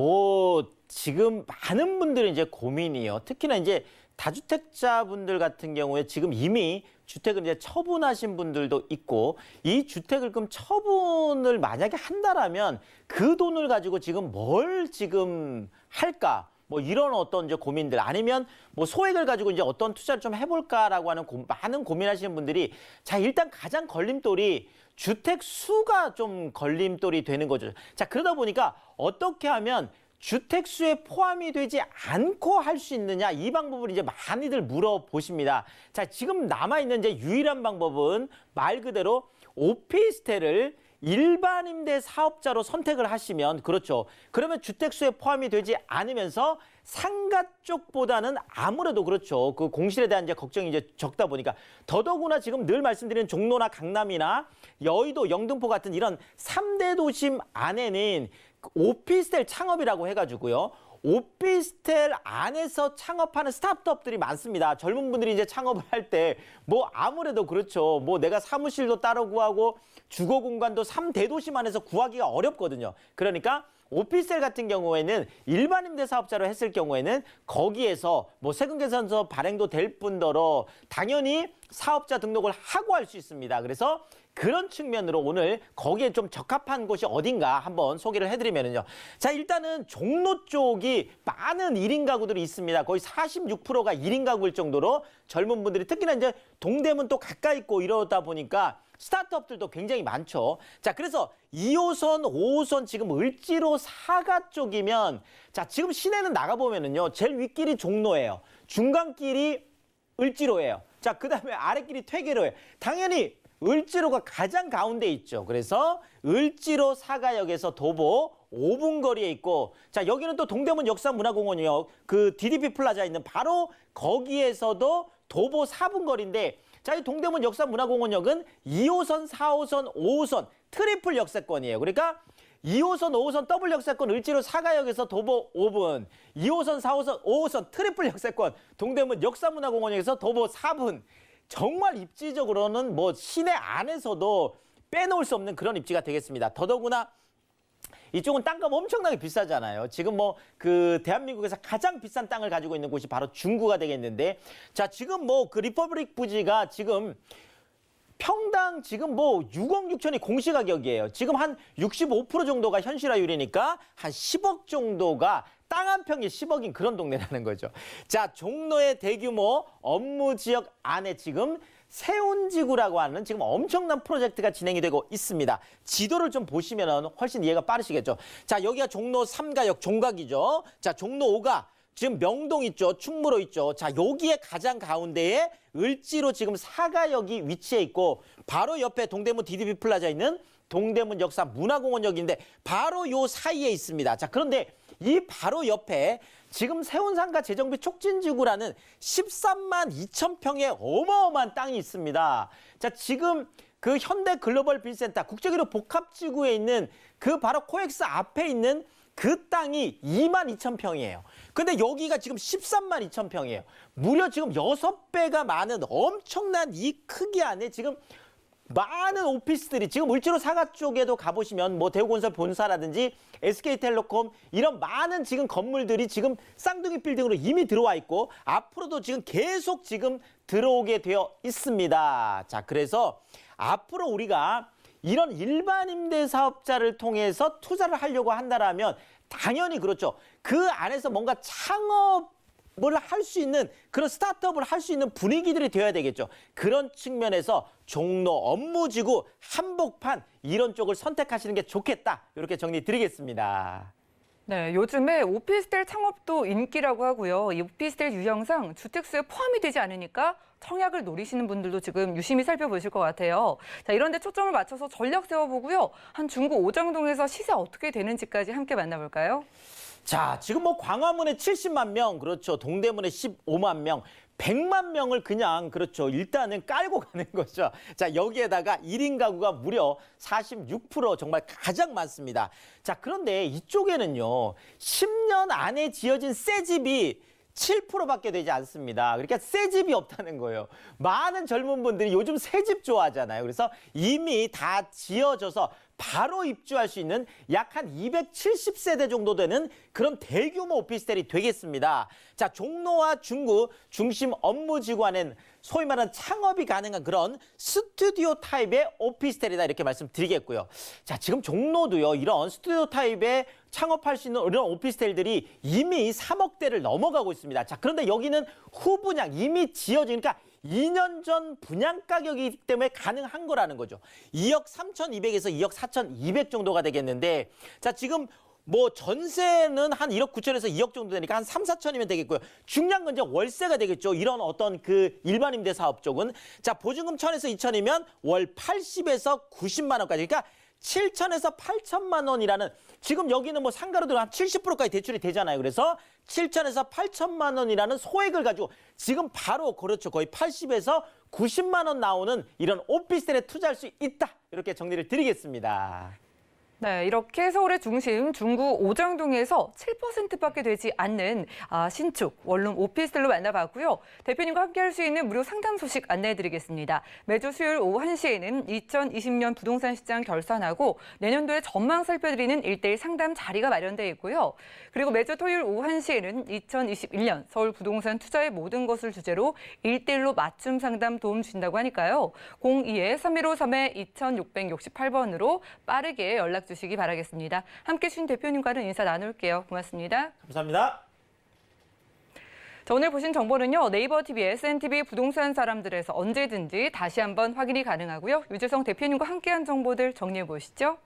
Speaker 3: 지금 많은 분들이 이제 고민이요. 특히나 이제 다주택자분들 같은 경우에 지금 이미 주택을 이제 처분하신 분들도 있고 이 주택을 그럼 처분을 만약에 한다라면 그 돈을 가지고 지금 뭘 지금 할까? 뭐 이런 어떤 이제 고민들 아니면 뭐 소액을 가지고 이제 어떤 투자를 좀 해볼까라고 하는 많은 고민하시는 분들이 자 일단 가장 걸림돌이 주택 수가 좀 걸림돌이 되는 거죠. 자 그러다 보니까 어떻게 하면 주택 수에 포함이 되지 않고 할 수 있느냐 이 방법을 이제 많이들 물어보십니다. 자 지금 남아있는 이제 유일한 방법은 말 그대로 오피스텔을 일반 임대 사업자로 선택을 하시면 그렇죠. 그러면 주택 수에 포함이 되지 않으면서 상가 쪽보다는 아무래도 그렇죠. 그 공실에 대한 이제 걱정이 이제 적다 보니까 더더구나 지금 늘 말씀드리는 종로나 강남이나 여의도, 영등포 같은 이런 3대 도심 안에는 오피스텔 창업이라고 해가지고요. 오피스텔 안에서 창업하는 스타트업들이 많습니다. 젊은 분들이 이제 창업을 할 때 뭐 아무래도 그렇죠. 뭐 내가 사무실도 따로 구하고 주거 공간도 3대 도심 안에서 구하기가 어렵거든요. 그러니까 오피스텔 같은 경우에는 일반 임대 사업자로 했을 경우에는 거기에서 뭐 세금 계산서 발행도 될 뿐더러 당연히 사업자 등록을 하고 할 수 있습니다. 그래서 그런 측면으로 오늘 거기에 좀 적합한 곳이 어딘가 한번 소개를 해드리면요. 자, 일단은 종로 쪽이 많은 1인 가구들이 있습니다. 거의 46%가 1인 가구일 정도로 젊은 분들이 특히나 이제 동대문 또 가까이 있고 이러다 보니까 스타트업들도 굉장히 많죠. 자, 그래서 2호선, 5호선 지금 을지로 사가 쪽이면 자, 지금 시내는 나가보면은요. 제일 윗길이 종로예요. 중간길이 을지로예요. 자, 그 다음에 아랫길이 퇴계로예요. 당연히 을지로가 가장 가운데 있죠. 그래서 을지로 사가역에서 도보 5분 거리에 있고 자 여기는 또 동대문 역사문화공원역 그 DDP 플라자 있는 바로 거기에서도 도보 4분 거리인데 자 이 동대문 역사문화공원역은 2호선, 4호선, 5호선 트리플 역세권이에요. 그러니까 2호선, 5호선 더블 역세권 을지로 사가역에서 도보 5분 2호선, 4호선, 5호선 트리플 역세권 동대문 역사문화공원역에서 도보 4분 정말 입지적으로는 뭐 시내 안에서도 빼놓을 수 없는 그런 입지가 되겠습니다. 더더구나 이쪽은 땅값 엄청나게 비싸잖아요. 지금 뭐 그 대한민국에서 가장 비싼 땅을 가지고 있는 곳이 바로 중구가 되겠는데 자 지금 뭐 그 리퍼블릭 부지가 지금 평당 지금 뭐 6억 6천이 공시가격이에요. 지금 한 65% 정도가 현실화율이니까 한 10억 정도가 땅 한 평이 10억인 그런 동네라는 거죠. 자, 종로의 대규모 업무 지역 안에 지금 세운지구라고 하는 지금 엄청난 프로젝트가 진행이 되고 있습니다. 지도를 좀 보시면 훨씬 이해가 빠르시겠죠. 자, 여기가 종로 3가역 종각이죠. 자, 종로 5가 지금 명동 있죠. 충무로 있죠. 자, 여기에 가장 가운데에 을지로 지금 사가역이 위치해 있고 바로 옆에 동대문 DDP 플라자 있는 동대문 역사 문화공원역인데 바로 요 사이에 있습니다. 자, 그런데 이 바로 옆에 지금 세운상가 재정비 촉진지구라는 13만 2천 평의 어마어마한 땅이 있습니다. 자, 지금 그 현대 글로벌 빌센터 국제기록 복합지구에 있는 그 바로 코엑스 앞에 있는 그 땅이 2만 2천 평이에요. 근데 여기가 지금 13만 2천 평이에요. 무려 지금 6배가 많은 엄청난 이 크기 안에 지금 많은 오피스들이 지금 을지로 사가 쪽에도 가보시면 뭐 대우건설 본사라든지 SK텔레콤 이런 많은 지금 건물들이 지금 쌍둥이 빌딩으로 이미 들어와 있고 앞으로도 지금 계속 지금 들어오게 되어 있습니다. 자, 그래서 앞으로 우리가 이런 일반 임대 사업자를 통해서 투자를 하려고 한다라면 당연히 그렇죠. 그 안에서 뭔가 창업을 할 수 있는 그런 스타트업을 할 수 있는 분위기들이 되어야 되겠죠. 그런 측면에서 종로 업무지구 한복판 이런 쪽을 선택하시는 게 좋겠다. 이렇게 정리 드리겠습니다.
Speaker 2: 네, 요즘에 오피스텔 창업도 인기라고 하고요. 이 오피스텔 유형상 주택수에 포함이 되지 않으니까 청약을 노리시는 분들도 지금 유심히 살펴보실 것 같아요. 자, 이런 데 초점을 맞춰서 전략 세워보고요. 한 중구 오장동에서 시세 어떻게 되는지까지 함께 만나볼까요?
Speaker 3: 자, 지금 뭐 광화문에 70만 명, 그렇죠. 동대문에 15만 명, 100만 명을 그냥 그렇죠. 일단은 깔고 가는 거죠. 자, 여기에다가 1인 가구가 무려 46% 정말 가장 많습니다. 자, 그런데 이쪽에는요. 10년 안에 지어진 새 집이 7%밖에 되지 않습니다. 그러니까 새 집이 없다는 거예요. 많은 젊은 분들이 요즘 새 집 좋아하잖아요. 그래서 이미 다 지어져서 바로 입주할 수 있는 약 한 270세대 정도 되는 그런 대규모 오피스텔이 되겠습니다. 자, 종로와 중구 중심 업무지구안엔 소위 말하는 창업이 가능한 그런 스튜디오 타입의 오피스텔이다 이렇게 말씀드리겠고요. 자, 지금 종로도요. 이런 스튜디오 타입의 창업할 수 있는 이런 오피스텔들이 이미 3억대를 넘어가고 있습니다. 자, 그런데 여기는 후분양 이미 지어지니까 2년 전 분양 가격이기 때문에 가능한 거라는 거죠. 2억 3,200에서 2억 4,200 정도가 되겠는데 자, 지금 뭐 전세는 한 1억 9천에서 2억 정도 되니까 한 3, 4천이면 되겠고요. 중요한 건 이제 월세가 되겠죠. 이런 어떤 그 일반 임대 사업 쪽은 자, 보증금 1,000에서 2천이면 월 80에서 90만 원까지. 그러니까 7천에서 8천만 원이라는 지금 여기는 뭐 상가로도 한 70%까지 대출이 되잖아요. 그래서 7천에서 8천만 원이라는 소액을 가지고 지금 바로 그렇죠. 거의 80에서 90만 원 나오는 이런 오피스텔에 투자할 수 있다. 이렇게 정리를 드리겠습니다.
Speaker 2: 네, 이렇게 서울의 중심 중구 오정동에서 7%밖에 되지 않는 신축 원룸 오피스텔로 만나봤고요. 대표님과 함께할 수 있는 무료 상담 소식 안내해드리겠습니다. 매주 수요일 오후 1시에는 2020년 부동산 시장 결산하고 내년도에 전망 살펴드리는 1:1 상담 자리가 마련되어 있고요. 그리고 매주 토요일 오후 1시에는 2021년 서울 부동산 투자의 모든 것을 주제로 1:1로 맞춤 상담 도움 주신다고 하니까요. 02-315-2668번으로 빠르게 연락 주시기 바라겠습니다. 함께 해주신 대표님과는 인사 나눌게요. 고맙습니다.
Speaker 3: 감사합니다.
Speaker 2: 자, 오늘 보신 정보는요. 네이버 TV, SNTV 부동산 사람들에서 언제든지 다시 한번 확인이 가능하고요. 유재성 대표님과 함께한 정보들 정리해 보시죠.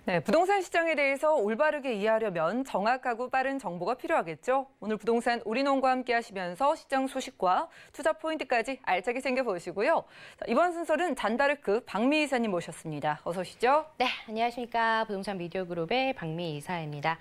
Speaker 2: 네, 부동산 시장에 대해서 올바르게 이해하려면 정확하고 빠른 정보가 필요하겠죠. 오늘 부동산 우리농과 함께 하시면서 시장 소식과 투자 포인트까지 알차게 챙겨보시고요. 자, 이번 순서는 잔다르크 박미 이사님 모셨습니다. 어서 오시죠.
Speaker 4: 네, 안녕하십니까. 부동산 미디어 그룹의 박미 이사입니다.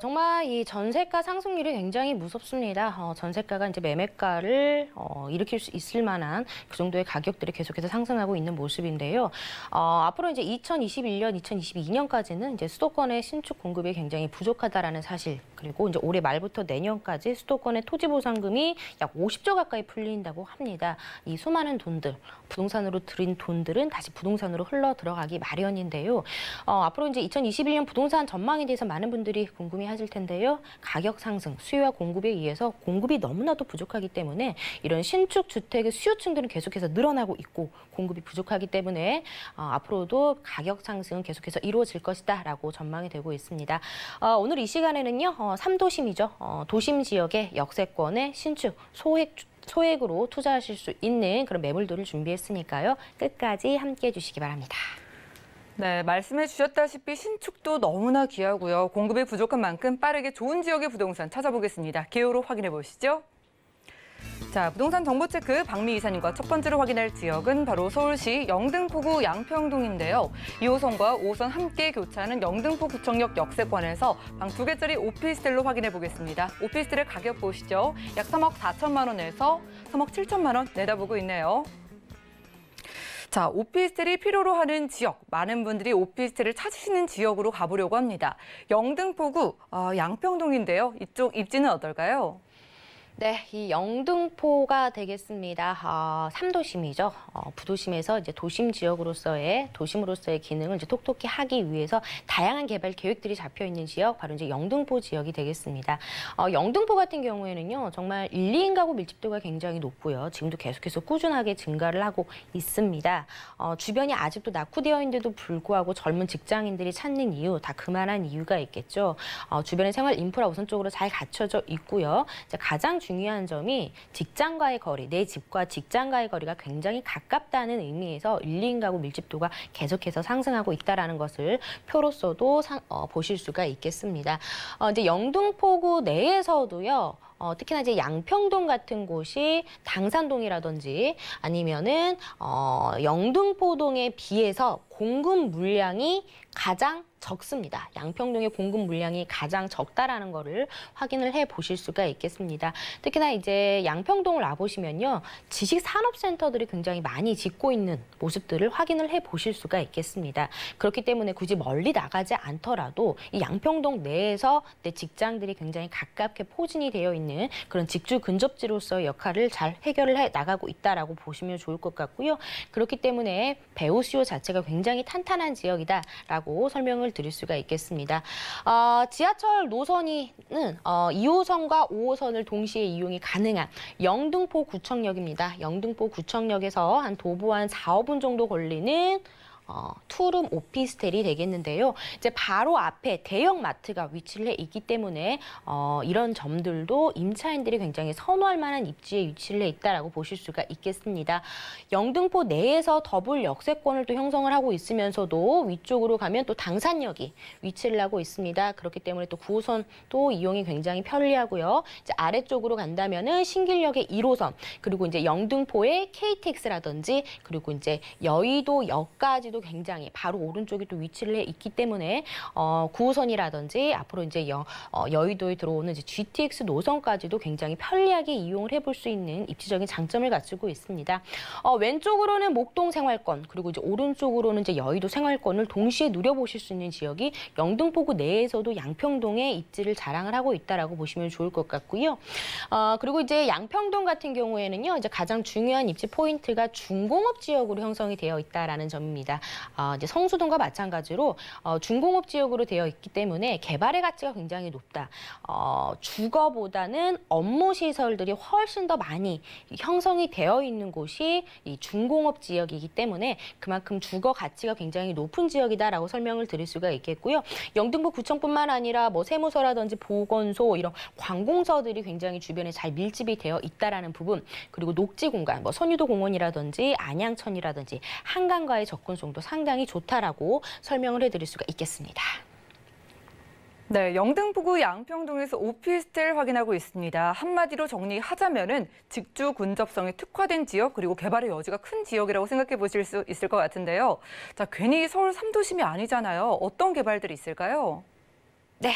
Speaker 4: 정말 이 전세가 상승률이 굉장히 무섭습니다. 전세가가 이제 매매가를 일으킬 수 있을 만한 그 정도의 가격들이 계속해서 상승하고 있는 모습인데요. 앞으로 이제 2021년, 2022년까지는 이제 수도권의 신축 공급이 굉장히 부족하다라는 사실, 그리고 이제 올해 말부터 내년까지 수도권의 토지 보상금이 약 50조 가까이 풀린다고 합니다. 이 수많은 돈들, 부동산으로 들인 돈들은 다시 부동산으로 흘러 들어가기 마련인데요. 앞으로 이제 2021년 부동산 전망에 대해서 많은 분들이 궁금해하실 텐데요. 가격 상승, 수요와 공급에 의해서 공급이 너무나도 부족하기 때문에 이런 신축 주택의 수요층들은 계속해서 늘어나고 있고 공급이 부족하기 때문에 앞으로도 가격 상승은 계속해서 이루어질 것이다라고 전망이 되고 있습니다. 오늘 이 시간에는요, 3도심이죠. 도심 지역의 역세권의 신축, 소액으로 투자하실 수 있는 그런 매물들을 준비했으니까요. 끝까지 함께해 주시기 바랍니다.
Speaker 2: 네, 말씀해 주셨다시피 신축도 너무나 귀하고요. 공급이 부족한 만큼 빠르게 좋은 지역의 부동산 찾아보겠습니다. 기호로 확인해 보시죠. 자, 부동산 정보체크 박미 이사님과 첫 번째로 확인할 지역은 바로 서울시 영등포구 양평동인데요. 2호선과 5호선 함께 교차하는 영등포 구청역 역세권에서 방 2개짜리 오피스텔로 확인해 보겠습니다. 오피스텔의 가격 보시죠. 약 3억 4천만 원에서 3억 7천만 원 내다보고 있네요. 자, 오피스텔이 필요로 하는 지역, 많은 분들이 오피스텔을 찾으시는 지역으로 가보려고 합니다. 영등포구 양평동인데요. 이쪽 입지는 어떨까요?
Speaker 4: 네, 이 영등포가 되겠습니다. 3도심이죠. 부도심에서 이제 도심 지역으로서의 도심으로서의 기능을 이제 톡톡히 하기 위해서 다양한 개발 계획들이 잡혀 있는 지역, 바로 이제 영등포 지역이 되겠습니다. 영등포 같은 경우에는요, 정말 1, 2인 가구 밀집도가 굉장히 높고요. 지금도 계속해서 꾸준하게 증가를 하고 있습니다. 주변이 아직도 낙후되어 있는데도 불구하고 젊은 직장인들이 찾는 이유, 다 그만한 이유가 있겠죠. 주변의 생활 인프라 우선적으로 잘 갖춰져 있고요. 이제 가장 중요한 점이 직장과의 거리, 내 집과 직장과의 거리가 굉장히 가깝다는 의미에서 1, 2인 가구 밀집도가 계속해서 상승하고 있다는 것을 표로서도 보실 수가 있겠습니다. 이제 영등포구 내에서도요. 특히나 이제 양평동 같은 곳이 당산동이라든지 아니면은 영등포동에 비해서 공급 물량이 가장 적습니다. 양평동의 공급 물량이 가장 적다라는 거를 확인을 해 보실 수가 있겠습니다. 특히나 이제 양평동을 와보시면요. 지식산업센터들이 굉장히 많이 짓고 있는 모습들을 확인을 해 보실 수가 있겠습니다. 그렇기 때문에 굳이 멀리 나가지 않더라도 이 양평동 내에서 내 직장들이 굉장히 가깝게 포진이 되어 있는 그런 직주 근접지로서의 역할을 잘 해결을 해 나가고 있다라고 보시면 좋을 것 같고요. 그렇기 때문에 배우 수요 자체가 굉장히 탄탄한 지역이다라고 설명을 드릴 수가 있겠습니다. 지하철 노선은 2호선과 5호선을 동시에 이용이 가능한 영등포 구청역입니다. 영등포 구청역에서 한 도보 한 4, 5분 정도 걸리는 투룸 오피스텔이 되겠는데요. 이제 바로 앞에 대형 마트가 위치를 해 있기 때문에 이런 점들도 임차인들이 굉장히 선호할 만한 입지에 위치를 해 있다라고 보실 수가 있겠습니다. 영등포 내에서 더블 역세권을 또 형성을 하고 있으면서도 위쪽으로 가면 또 당산역이 위치를 하고 있습니다. 그렇기 때문에 또 9호선도 이용이 굉장히 편리하고요. 이제 아래쪽으로 간다면은 신길역의 1호선 그리고 이제 영등포의 KTX라든지 그리고 이제 여의도역까지도 굉장히 바로 오른쪽에 또 위치를 해 있기 때문에 9호선이라든지 앞으로 이제 여의도에 들어오는 이제 GTX 노선까지도 굉장히 편리하게 이용을 해볼 수 있는 입지적인 장점을 갖추고 있습니다. 왼쪽으로는 목동 생활권 그리고 이제 오른쪽으로는 이제 여의도 생활권을 동시에 누려보실 수 있는 지역이 영등포구 내에서도 양평동의 입지를 자랑을 하고 있다라고 보시면 좋을 것 같고요. 그리고 이제 양평동 같은 경우에는요, 이제 가장 중요한 입지 포인트가 중공업 지역으로 형성이 되어 있다라는 점입니다. 이제 성수동과 마찬가지로 중공업 지역으로 되어 있기 때문에 개발의 가치가 굉장히 높다. 주거보다는 업무 시설들이 훨씬 더 많이 형성이 되어 있는 곳이 이 중공업 지역이기 때문에 그만큼 주거 가치가 굉장히 높은 지역이다라고 설명을 드릴 수가 있겠고요. 영등포 구청뿐만 아니라 뭐 세무서라든지 보건소 이런 관공서들이 굉장히 주변에 잘 밀집이 되어 있다라는 부분, 그리고 녹지 공간, 뭐 선유도 공원이라든지 안양천이라든지 한강과의 접근성도 상당히 좋다라고 설명을 해드릴 수가 있겠습니다.
Speaker 2: 네, 영등포구 양평동에서 오피스텔 확인하고 있습니다. 한마디로 정리하자면은 직주 근접성이 특화된 지역 그리고 개발의 여지가 큰 지역이라고 생각해 보실 수 있을 것 같은데요. 자, 괜히 서울 3도심이 아니잖아요. 어떤 개발들이 있을까요?
Speaker 4: 네,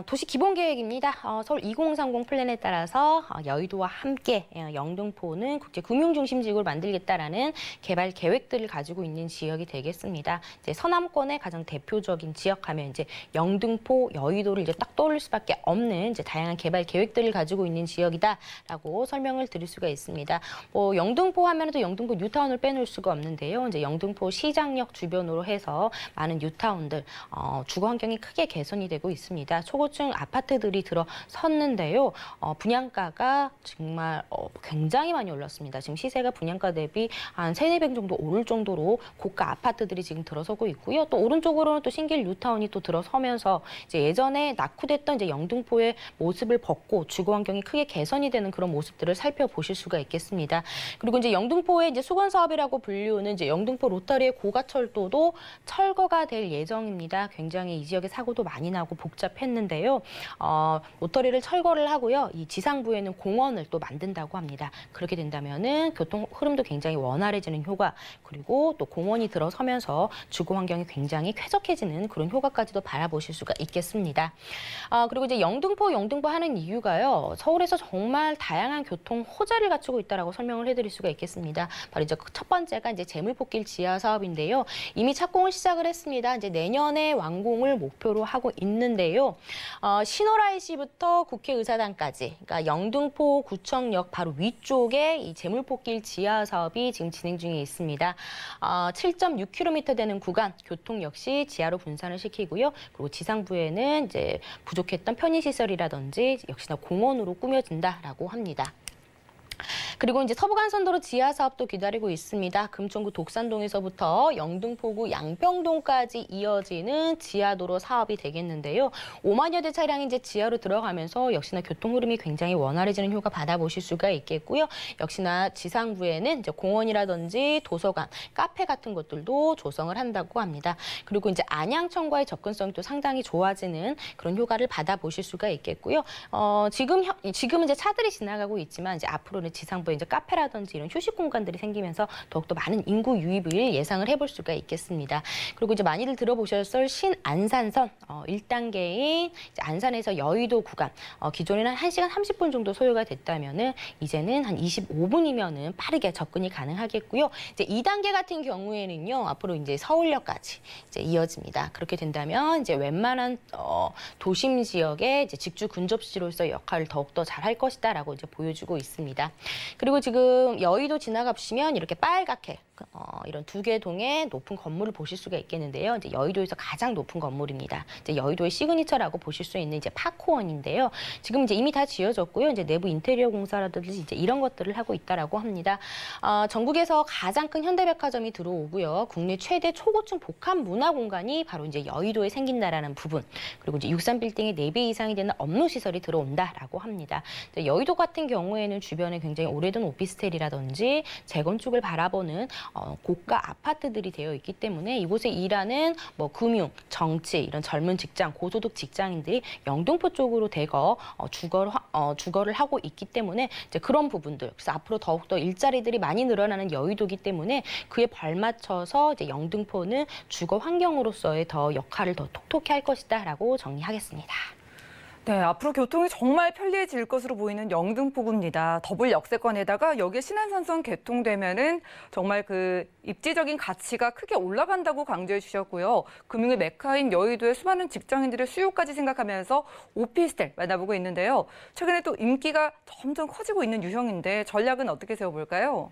Speaker 4: 도시 기본 계획입니다. 서울 2030 플랜에 따라서 여의도와 함께 영등포는 국제 금융 중심 지구를 만들겠다라는 개발 계획들을 가지고 있는 지역이 되겠습니다. 이제 서남권의 가장 대표적인 지역하면 이제 영등포, 여의도를 이제 딱 떠올릴 수밖에 없는 이제 다양한 개발 계획들을 가지고 있는 지역이다라고 설명을 드릴 수가 있습니다. 뭐 영등포 하면 또 영등포 뉴타운을 빼놓을 수가 없는데요. 이제 영등포 시장역 주변으로 해서 많은 뉴타운들 주거 환경이 크게 개선이 되고 있습니다. 초고층 아파트들이 들어섰는데요. 분양가가 정말 굉장히 많이 올랐습니다. 지금 시세가 분양가 대비 한 3, 4배 정도 오를 정도로 고가 아파트들이 지금 들어서고 있고요. 또 오른쪽으로는 또 신길 뉴타운이 또 들어서면서 이제 예전에 낙후됐던 이제 영등포의 모습을 벗고 주거 환경이 크게 개선이 되는 그런 모습들을 살펴보실 수가 있겠습니다. 그리고 이제 영등포의 이제 수건 사업이라고 불리우는 이제 영등포 로터리의 고가철도도 철거가 될 예정입니다. 굉장히 이 지역에 사고도 많이 나고 많고 복잡했는데요. 로터리를 철거를 하고요. 이 지상부에는 공원을 또 만든다고 합니다. 그렇게 된다면은 교통 흐름도 굉장히 원활해지는 효과, 그리고 또 공원이 들어서면서 주거 환경이 굉장히 쾌적해지는 그런 효과까지도 바라보실 수가 있겠습니다. 그리고 이제 영등포 하는 이유가요. 서울에서 정말 다양한 교통 호재를 갖추고 있다라고 설명을 해드릴 수가 있겠습니다. 바로 이제 첫 번째가 이제 재물포길 지하 사업인데요. 이미 착공을 시작을 했습니다. 이제 내년에 완공을 목표로 하고 있는데요. 신호라이시부터 국회의사당까지, 그러니까 영등포 구청역 바로 위쪽에 이 재물포길 지하 사업이 지금 진행 중에 있습니다. 7.6km 되는 구간 교통 역시 지하로 분산을 시키고요. 그리고 지상부에는 이제 부족했던 편의시설이라든지 역시나 공원으로 꾸며진다라고 합니다. 그리고 이제 서부간선도로 지하 사업도 기다리고 있습니다. 금천구 독산동에서부터 영등포구 양평동까지 이어지는 지하도로 사업이 되겠는데요. 5만여 대 차량이 이제 지하로 들어가면서 역시나 교통 흐름이 굉장히 원활해지는 효과 받아보실 수가 있겠고요. 역시나 지상부에는 이제 공원이라든지 도서관, 카페 같은 것들도 조성을 한다고 합니다. 그리고 이제 안양천과의 접근성이 또 상당히 좋아지는 그런 효과를 받아보실 수가 있겠고요. 지금은 이제 차들이 지나가고 있지만 이제 앞으로는 지상부에 이제 카페라든지 이런 휴식 공간들이 생기면서 더욱더 많은 인구 유입을 예상을 해볼 수가 있겠습니다. 그리고 이제 많이들 들어보셨을 신안산선 1단계인 안산에서 여의도 구간 기존에는 1시간 30분 정도 소요가 됐다면은 이제는 한 25분이면은 빠르게 접근이 가능하겠고요. 이제 2단계 같은 경우에는요 앞으로 이제 서울역까지 이제 이어집니다. 그렇게 된다면 이제 웬만한 도심 지역의 이제 직주 근접지로서 역할을 더욱더 잘할 것이다라고 이제 보여주고 있습니다. 그리고 지금 여의도 지나가시면 이렇게 빨갛게 이런 두 개 동의 높은 건물을 보실 수가 있겠는데요. 이제 여의도에서 가장 높은 건물입니다. 이제 여의도의 시그니처라고 보실 수 있는 이제 파크원인데요. 지금 이제 이미 다 지어졌고요. 이제 내부 인테리어 공사라든지 이제 이런 것들을 하고 있다라고 합니다. 전국에서 가장 큰 현대백화점이 들어오고요. 국내 최대 초고층 복합 문화 공간이 바로 이제 여의도에 생긴다라는 부분. 그리고 이제 63빌딩의 4배 이상이 되는 업무 시설이 들어온다라고 합니다. 여의도 같은 경우에는 주변에 굉장히 오래된 오피스텔이라든지 재건축을 바라보는 고가 아파트들이 되어 있기 때문에 이곳에 일하는 뭐 금융, 정치 이런 젊은 직장, 고소득 직장인들이 영등포 쪽으로 대거 주거를 하고 있기 때문에 이제 그런 부분들, 그래서 앞으로 더욱더 일자리들이 많이 늘어나는 여의도이기 때문에 그에 발맞춰서 이제 영등포는 주거 환경으로서의 더 역할을 더 톡톡히 할 것이다라고 정리하겠습니다.
Speaker 2: 네, 앞으로 교통이 정말 편리해질 것으로 보이는 영등포구입니다. 더블 역세권에다가 여기에 신안산선 개통되면은 정말 그 입지적인 가치가 크게 올라간다고 강조해 주셨고요. 금융의 메카인 여의도의 수많은 직장인들의 수요까지 생각하면서 오피스텔 만나보고 있는데요. 최근에 또 인기가 점점 커지고 있는 유형인데 전략은 어떻게 세워볼까요?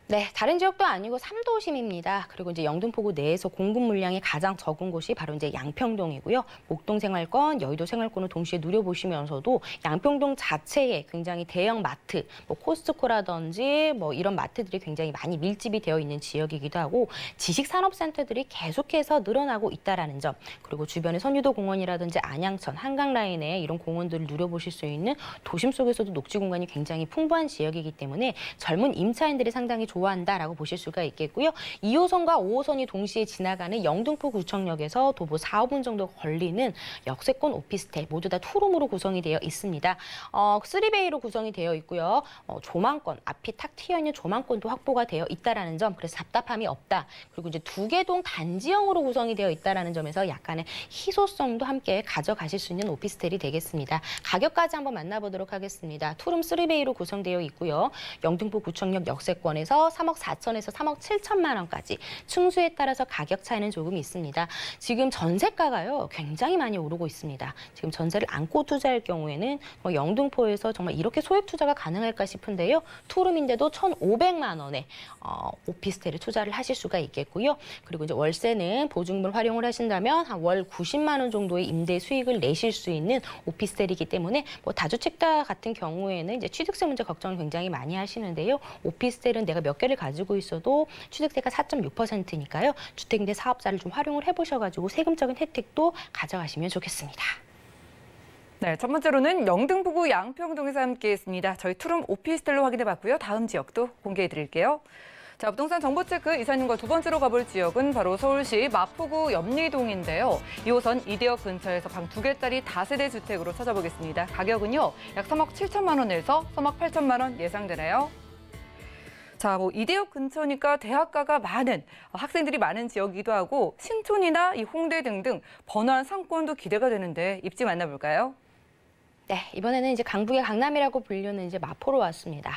Speaker 4: 네, 다른 지역도 아니고 3도심입니다. 그리고 이제 영등포구 내에서 공급 물량이 가장 적은 곳이 바로 이제 양평동이고요. 목동 생활권, 여의도 생활권을 동시에 누려보시면서도 양평동 자체에 굉장히 대형 마트, 뭐 코스트코라든지 뭐 이런 마트들이 굉장히 많이 밀집이 되어 있는 지역이기도 하고 지식산업센터들이 계속해서 늘어나고 있다라는 점, 그리고 주변에 선유도 공원이라든지 안양천, 한강라인에 이런 공원들을 누려보실 수 있는 도심 속에서도 녹지 공간이 굉장히 풍부한 지역이기 때문에 젊은 임차인들이 상당히 좋아한다라고 보실 수가 있겠고요. 2호선과 5호선이 동시에 지나가는 영등포 구청역에서 도보 4, 5분 정도 걸리는 역세권 오피스텔 모두 다 투룸으로 구성이 되어 있습니다. 3베이로 구성이 되어 있고요. 조망권, 앞이 탁 트여 있는 조망권도 확보가 되어 있다라는 점, 그래서 답답함이 없다. 그리고 이제 2개 동 단지형으로 구성이 되어 있다라는 점에서 약간의 희소성도 함께 가져가실 수 있는 오피스텔이 되겠습니다. 가격까지 한번 만나보도록 하겠습니다. 투룸 3베이로 구성되어 있고요. 영등포 구청역 역세권에서 3억 4천에서 3억 7천만 원까지 층수에 따라서 가격 차이는 조금 있습니다. 지금 전세가가요 굉장히 많이 오르고 있습니다. 지금 전세를 안고 투자할 경우에는 영등포에서 정말 이렇게 소액 투자가 가능할까 싶은데요. 투룸인데도 1,500만 원에 오피스텔에 투자를 하실 수가 있겠고요. 그리고 이제 월세는 보증금을 활용을 하신다면 한 월 90만 원 정도의 임대 수익을 내실 수 있는 오피스텔이기 때문에 뭐 다주택자 같은 경우에는 이제 취득세 문제 걱정을 굉장히 많이 하시는데요. 오피스텔은 내가 몇 개를 가지고 있어도 취득세가 4.6%니까요. 주택임대 사업자를 좀 활용을 해보셔가지고 세금적인 혜택도 가져가시면 좋겠습니다.
Speaker 2: 네, 첫 번째로는 영등포구 양평동에서 함께했습니다. 저희 투룸 오피스텔로 확인해봤고요. 다음 지역도 공개해드릴게요. 자, 부동산 정보 체크 이사님과 두 번째로 가볼 지역은 바로 서울시 마포구 염리동인데요. 2호선 이대역 근처에서 방 2개짜리 다세대 주택으로 찾아보겠습니다. 가격은요, 약 3억 7천만 원에서 3억 8천만 원 예상되네요. 자, 이대역 근처니까 대학가가 많은, 학생들이 많은 지역이기도 하고 신촌이나 이 홍대 등등 번화한 상권도 기대가 되는데 입지 만나볼까요?
Speaker 4: 네, 이번에는 이제 강북의 강남이라고 불리는 이제 마포로 왔습니다.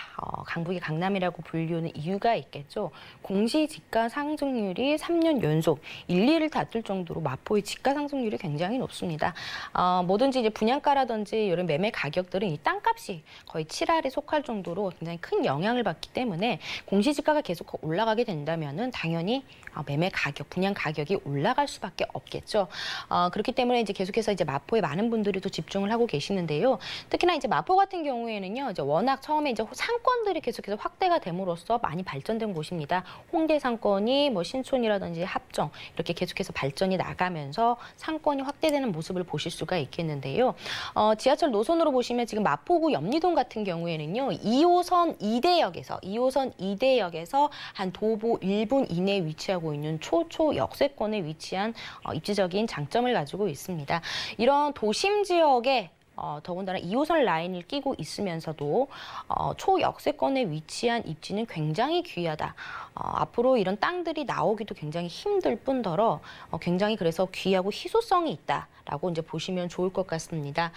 Speaker 4: 강북의 강남이라고 불리는 이유가 있겠죠. 공시지가 상승률이 3년 연속 1, 2를 다툴 정도로 마포의 지가 상승률이 굉장히 높습니다. 뭐든지 이제 분양가라든지 이런 매매 가격들은 이 땅값이 거의 7할에 속할 정도로 굉장히 큰 영향을 받기 때문에 공시지가가 계속 올라가게 된다면은 당연히 매매 가격, 분양 가격이 올라갈 수밖에 없겠죠. 그렇기 때문에 이제 계속해서 이제 마포에 많은 분들이 또 집중을 하고 계시는데요. 특히나 이제 마포 같은 경우에는요, 이제 워낙 처음에 이제 상권들이 계속해서 확대가 됨으로써 많이 발전된 곳입니다. 홍대 상권이 뭐 신촌이라든지 합정 이렇게 계속해서 발전이 나가면서 상권이 확대되는 모습을 보실 수가 있겠는데요. 지하철 노선으로 보시면 지금 마포구 염리동 같은 경우에는요, 2호선 이대역에서 한 도보 1분 이내에 위치하고 있는 초초 역세권에 위치한 입지적인 장점을 가지고 있습니다. 이런 도심 지역에 더군다나 2호선 라인을 끼고 있으면서도 초역세권에 위치한 입지는 굉장히 귀하다. 앞으로 이런 땅들이 나오기도 굉장히 힘들 뿐더러 굉장히 그래서 귀하고 희소성이 있다라고 이제 보시면 좋을 것 같습니다.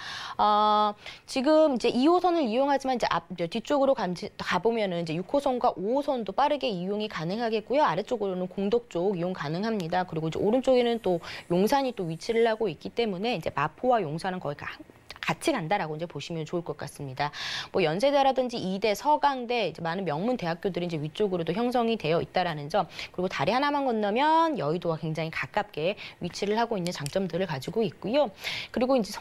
Speaker 4: 지금 이제 2호선을 이용하지만 이제 뒤쪽으로 가보면은 이제 6호선과 5호선도 빠르게 이용이 가능하겠고요. 아래쪽으로는 공덕 쪽 이용 가능합니다. 그리고 이제 오른쪽에는 또 용산이 또 위치를 하고 있기 때문에 이제 마포와 용산은 거의 같이 간다라고 이제 보시면 좋을 것 같습니다. 뭐 연세대라든지 이대, 서강대 이제 많은 명문 대학교들이 이제 위쪽으로도 형성이 되어 있다라는 점, 그리고 다리 하나만 건너면 여의도와 굉장히 가깝게 위치를 하고 있는 장점들을 가지고 있고요. 그리고 이제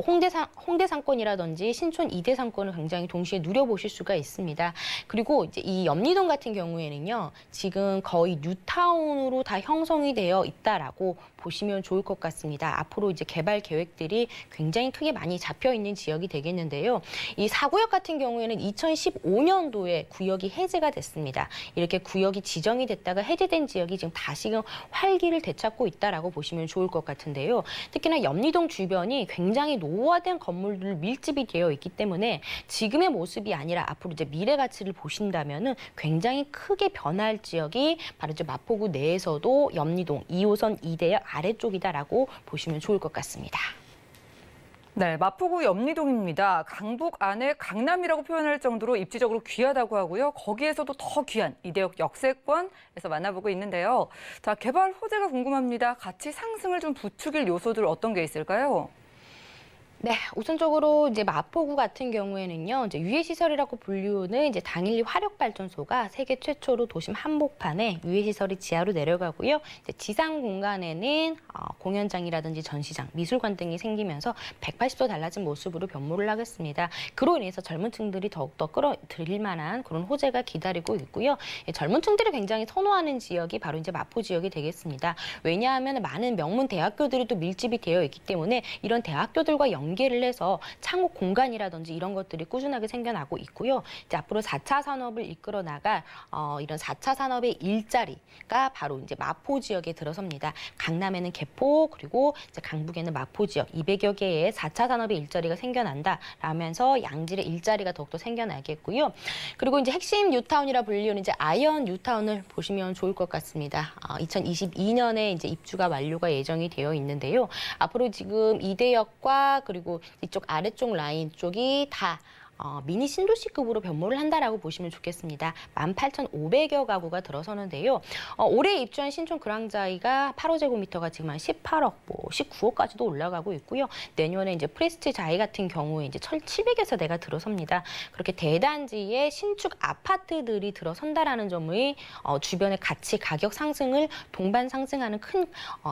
Speaker 4: 홍대 상권이라든지 신촌 이대 상권을 굉장히 동시에 누려보실 수가 있습니다. 그리고 이제 이 염리동 같은 경우에는요, 지금 거의 뉴타운으로 다 형성이 되어 있다라고 보시면 좋을 것 같습니다. 앞으로 이제 개발 계획들이 굉장히 크게 많이 잡혀 있는 지역이 되겠는데요. 이 4구역 같은 경우에는 2015년도에 구역이 해제가 됐습니다. 이렇게 구역이 지정이 됐다가 해제된 지역이 지금 다시금 활기를 되찾고 있다라고 보시면 좋을 것 같은데요. 특히나 염리동 주변이 굉장히 노후화된 건물들 밀집이 되어 있기 때문에 지금의 모습이 아니라 앞으로 이제 미래 가치를 보신다면은 굉장히 크게 변할 지역이 바로 이제 마포구 내에서도 염리동 2호선 2대역 아래쪽이다라고 보시면 좋을 것 같습니다.
Speaker 2: 네, 마포구 염리동입니다. 강북 안에 강남이라고 표현할 정도로 입지적으로 귀하다고 하고요. 거기에서도 더 귀한 이대역 역세권에서 만나보고 있는데요. 자, 개발 호재가 궁금합니다. 가치 상승을 좀 부추길 요소들 어떤 게 있을까요?
Speaker 4: 네, 우선적으로 이제 마포구 같은 경우에는요, 이제 유해시설이라고 불리우는 이제 당일리 화력발전소가 세계 최초로 도심 한복판에 유해시설이 지하로 내려가고요. 이제 지상 공간에는 공연장이라든지 전시장, 미술관 등이 생기면서 180도 달라진 모습으로 변모를 하겠습니다. 그로 인해서 젊은 층들이 더욱더 끌어들일 만한 그런 호재가 기다리고 있고요. 젊은 층들이 굉장히 선호하는 지역이 바로 이제 마포 지역이 되겠습니다. 왜냐하면 많은 명문 대학교들이 또 밀집이 되어 있기 때문에 이런 대학교들과 연계를 해서 창업 공간이라든지 이런 것들이 꾸준하게 생겨나고 있고요. 이제 앞으로 4차 산업을 이끌어 나갈 이런 4차 산업의 일자리가 바로 이제 마포 지역에 들어섭니다. 강남에는 개포, 그리고 이제 강북에는 마포 지역 200여 개의 4차 산업의 일자리가 생겨난다라면서 양질의 일자리가 더욱더 생겨나겠고요. 그리고 이제 핵심 뉴타운이라 불리는 이제 아이언 뉴타운을 보시면 좋을 것 같습니다. 2022년에 이제 입주가 완료가 예정이 되어 있는데요. 앞으로 지금 이대역과 그리고 이쪽 아래쪽 라인 쪽이 다 미니 신도시급으로 변모를 한다라고 보시면 좋겠습니다. 18,500여 가구가 들어서는데요. 올해 입주한 신촌 그랑자이가 8호제곱미터가 지금 한 18억, 19억까지도 올라가고 있고요. 내년에 이제 프레스티 자이 같은 경우에 이제 1,700에서 대가 들어섭니다. 그렇게 대단지에 신축 아파트들이 들어선다라는 점이 주변의 가치, 가격 상승을 동반 상승하는 큰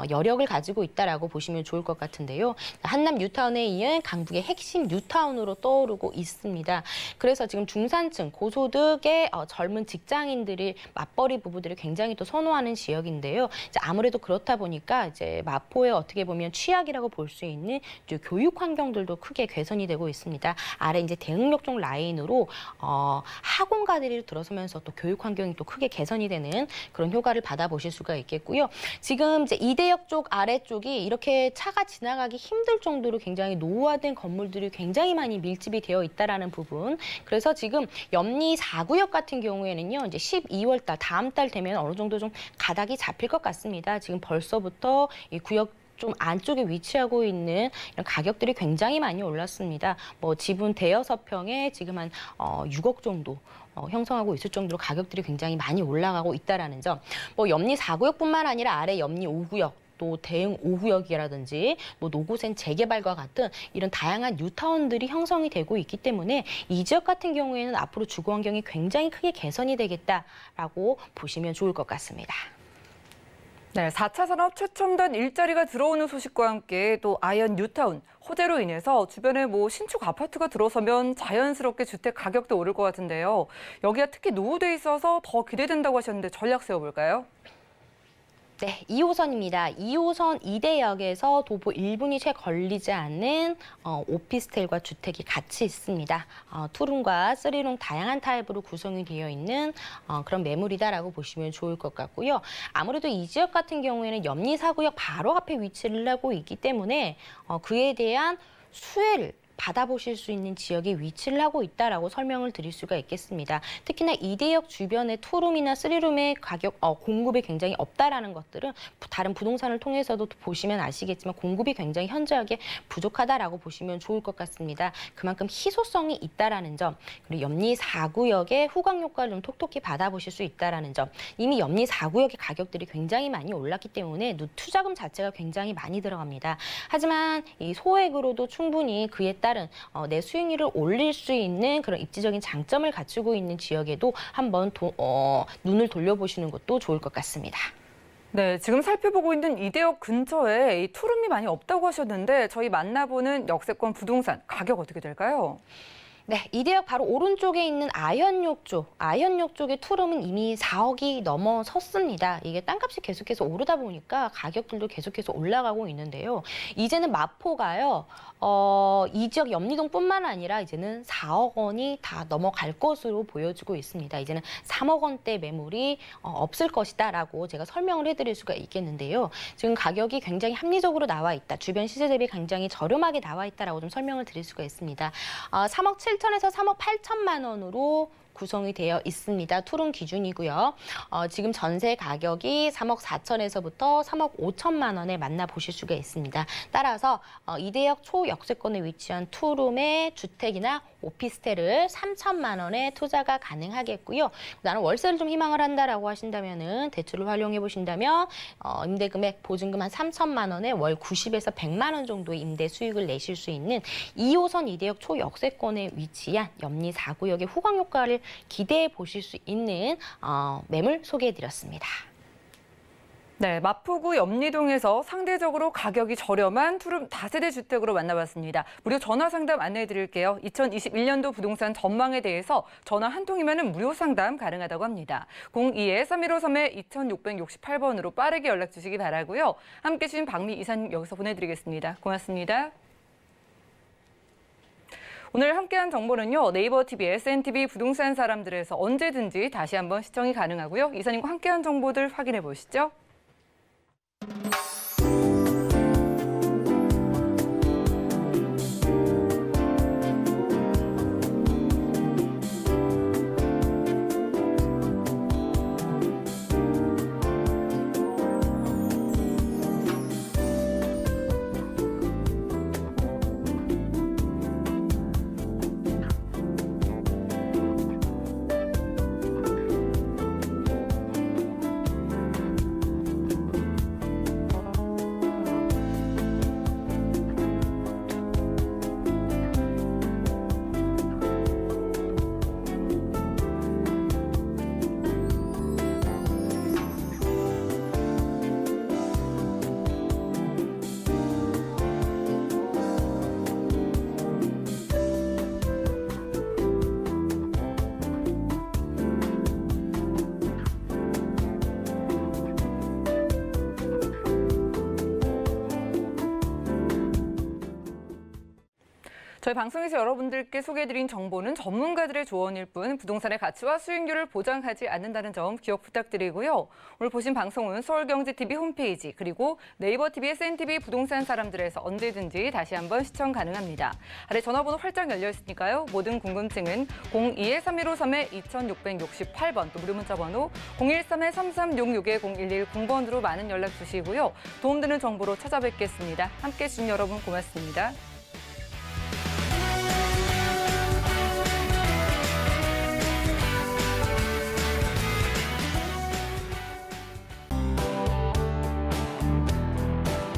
Speaker 4: 여력을 가지고 있다라고 보시면 좋을 것 같은데요. 한남 뉴타운에 이은 강북의 핵심 뉴타운으로 떠오르고 있습니다. 있습니다. 그래서 지금 중산층, 고소득의 젊은 직장인들이 맞벌이 부부들이 굉장히 또 선호하는 지역인데요. 이제 아무래도 그렇다 보니까 이제 마포에 어떻게 보면 취약이라고 볼 수 있는 이제 교육 환경들도 크게 개선이 되고 있습니다. 아래 이제 대흥역 쪽 라인으로 학원가들이 들어서면서 또 교육 환경이 또 크게 개선이 되는 그런 효과를 받아보실 수가 있겠고요. 지금 이제 이대역 쪽 아래쪽이 이렇게 차가 지나가기 힘들 정도로 굉장히 노후화된 건물들이 굉장히 많이 밀집이 되어 있다라는 부분. 그래서 지금 염리 4구역 같은 경우에는요, 이제 12월 달 다음 달 되면 어느 정도 좀 가닥이 잡힐 것 같습니다. 지금 벌써부터 이 구역 좀 안쪽에 위치하고 있는 이런 가격들이 굉장히 많이 올랐습니다. 뭐 지분 대여섯 평에 지금 한 6억 정도 형성하고 있을 정도로 가격들이 굉장히 많이 올라가고 있다라는 점. 뭐 염리 4구역뿐만 아니라 아래 염리 5구역. 또 대흥 5구역이라든지 뭐 노고센 재개발과 같은 이런 다양한 뉴타운들이 형성이 되고 있기 때문에 이 지역 같은 경우에는 앞으로 주거 환경이 굉장히 크게 개선이 되겠다라고 보시면 좋을 것 같습니다.
Speaker 2: 네, 4차 산업 최첨단 일자리가 들어오는 소식과 함께 또 아현 뉴타운 호재로 인해서 주변에 뭐 신축 아파트가 들어서면 자연스럽게 주택 가격도 오를 것 같은데요. 여기가 특히 노후돼 있어서 더 기대된다고 하셨는데 전략 세워볼까요?
Speaker 4: 네, 2호선입니다. 2호선 이대역에서 도보 1분이 채 걸리지 않는 오피스텔과 주택이 같이 있습니다. 투룸과 쓰리룸 다양한 타입으로 구성이 되어 있는 그런 매물이다라고 보시면 좋을 것 같고요. 아무래도 이 지역 같은 경우에는 염리 4구역 바로 앞에 위치를 하고 있기 때문에 그에 대한 수혜를 받아보실 수 있는 지역에 위치를 하고 있다라고 설명을 드릴 수가 있겠습니다. 특히나 이대역 주변의 투룸이나 쓰리룸의 가격 공급이 굉장히 없다라는 것들은 다른 부동산을 통해서도 보시면 아시겠지만 공급이 굉장히 현저하게 부족하다라고 보시면 좋을 것 같습니다. 그만큼 희소성이 있다라는 점, 그리고 염리 4구역의 후광 효과를 좀 톡톡히 받아보실 수 있다라는 점. 이미 염리 4구역의 가격들이 굉장히 많이 올랐기 때문에 투자금 자체가 굉장히 많이 들어갑니다. 하지만 이 소액으로도 충분히 그에 따른 내 수익률을 올릴 수 있는 그런 입지적인 장점을 갖추고 있는 지역에도 한번 눈을 돌려보시는 것도 좋을 것 같습니다.
Speaker 2: 네, 지금 살펴보고 있는 이대역 근처에 이 투룸이 많이 없다고 하셨는데 저희 만나보는 역세권 부동산 가격 어떻게 될까요?
Speaker 4: 네, 이대역 바로 오른쪽에 있는 아현역 쪽의 투룸은 이미 4억이 넘어섰습니다. 이게 땅값이 계속해서 오르다 보니까 가격들도 계속해서 올라가고 있는데요. 이제는 마포가요, 이 지역 염리동뿐만 아니라 이제는 4억 원이 다 넘어갈 것으로 보여지고 있습니다. 이제는 3억 원대 매물이 없을 것이다라고 제가 설명을 해드릴 수가 있겠는데요. 지금 가격이 굉장히 합리적으로 나와 있다. 주변 시세 대비 굉장히 저렴하게 나와 있다라고 좀 설명을 드릴 수가 있습니다. 3억 7천에서 3억 8천만 원으로 구성이 되어 있습니다. 투룸 기준이고요. 지금 전세 가격이 3억 4천에서부터 3억 5천만 원에 만나보실 수가 있습니다. 따라서 이대역 초역세권에 위치한 투룸의 주택이나 오피스텔을 3천만 원에 투자가 가능하겠고요. 나는 월세를 좀 희망을 한다라고 하신다면은 대출을 활용해 보신다면 임대금액 보증금 한 3천만 원에 월 90에서 100만 원 정도의 임대 수익을 내실 수 있는 2호선 이대역 초역세권에 위치한 염리 4구역의 후광 효과를 기대해 보실 수 있는 매물 소개해 드렸습니다.
Speaker 2: 네, 마포구 염리동에서 상대적으로 가격이 저렴한 투룸 다세대 주택으로 만나봤습니다. 무료 전화 상담 안내해 드릴게요. 2021년도 부동산 전망에 대해서 전화 한 통이면 무료 상담 가능하다고 합니다. 02-3153-2668번으로 빠르게 연락 주시기 바라고요. 함께 해주신 박미 이사님 여기서 보내드리겠습니다. 고맙습니다. 오늘 함께한 정보는요. 네이버 TV, SNTV 부동산 사람들에서 언제든지 다시 한번 시청이 가능하고요. 이사님과 함께한 정보들 확인해 보시죠. 저희 방송에서 여러분들께 소개해드린 정보는 전문가들의 조언일 뿐 부동산의 가치와 수익률을 보장하지 않는다는 점 기억 부탁드리고요. 오늘 보신 방송은 서울경제TV 홈페이지 그리고 네이버TV의 SNTV 부동산 사람들에서 언제든지 다시 한번 시청 가능합니다. 아래 전화번호 활짝 열려 있으니까요. 모든 궁금증은 02-3153-2668번 또 무료 문자번호 013-3366-0110번으로 많은 연락 주시고요. 도움되는 정보로 찾아뵙겠습니다. 함께해 주신 여러분 고맙습니다.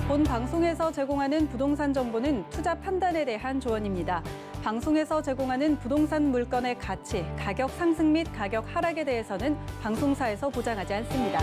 Speaker 1: 본 방송에서 제공하는 부동산 정보는 투자 판단에 대한 조언입니다. 방송에서 제공하는 부동산 물건의 가치, 가격 상승 및 가격 하락에 대해서는 방송사에서 보장하지 않습니다.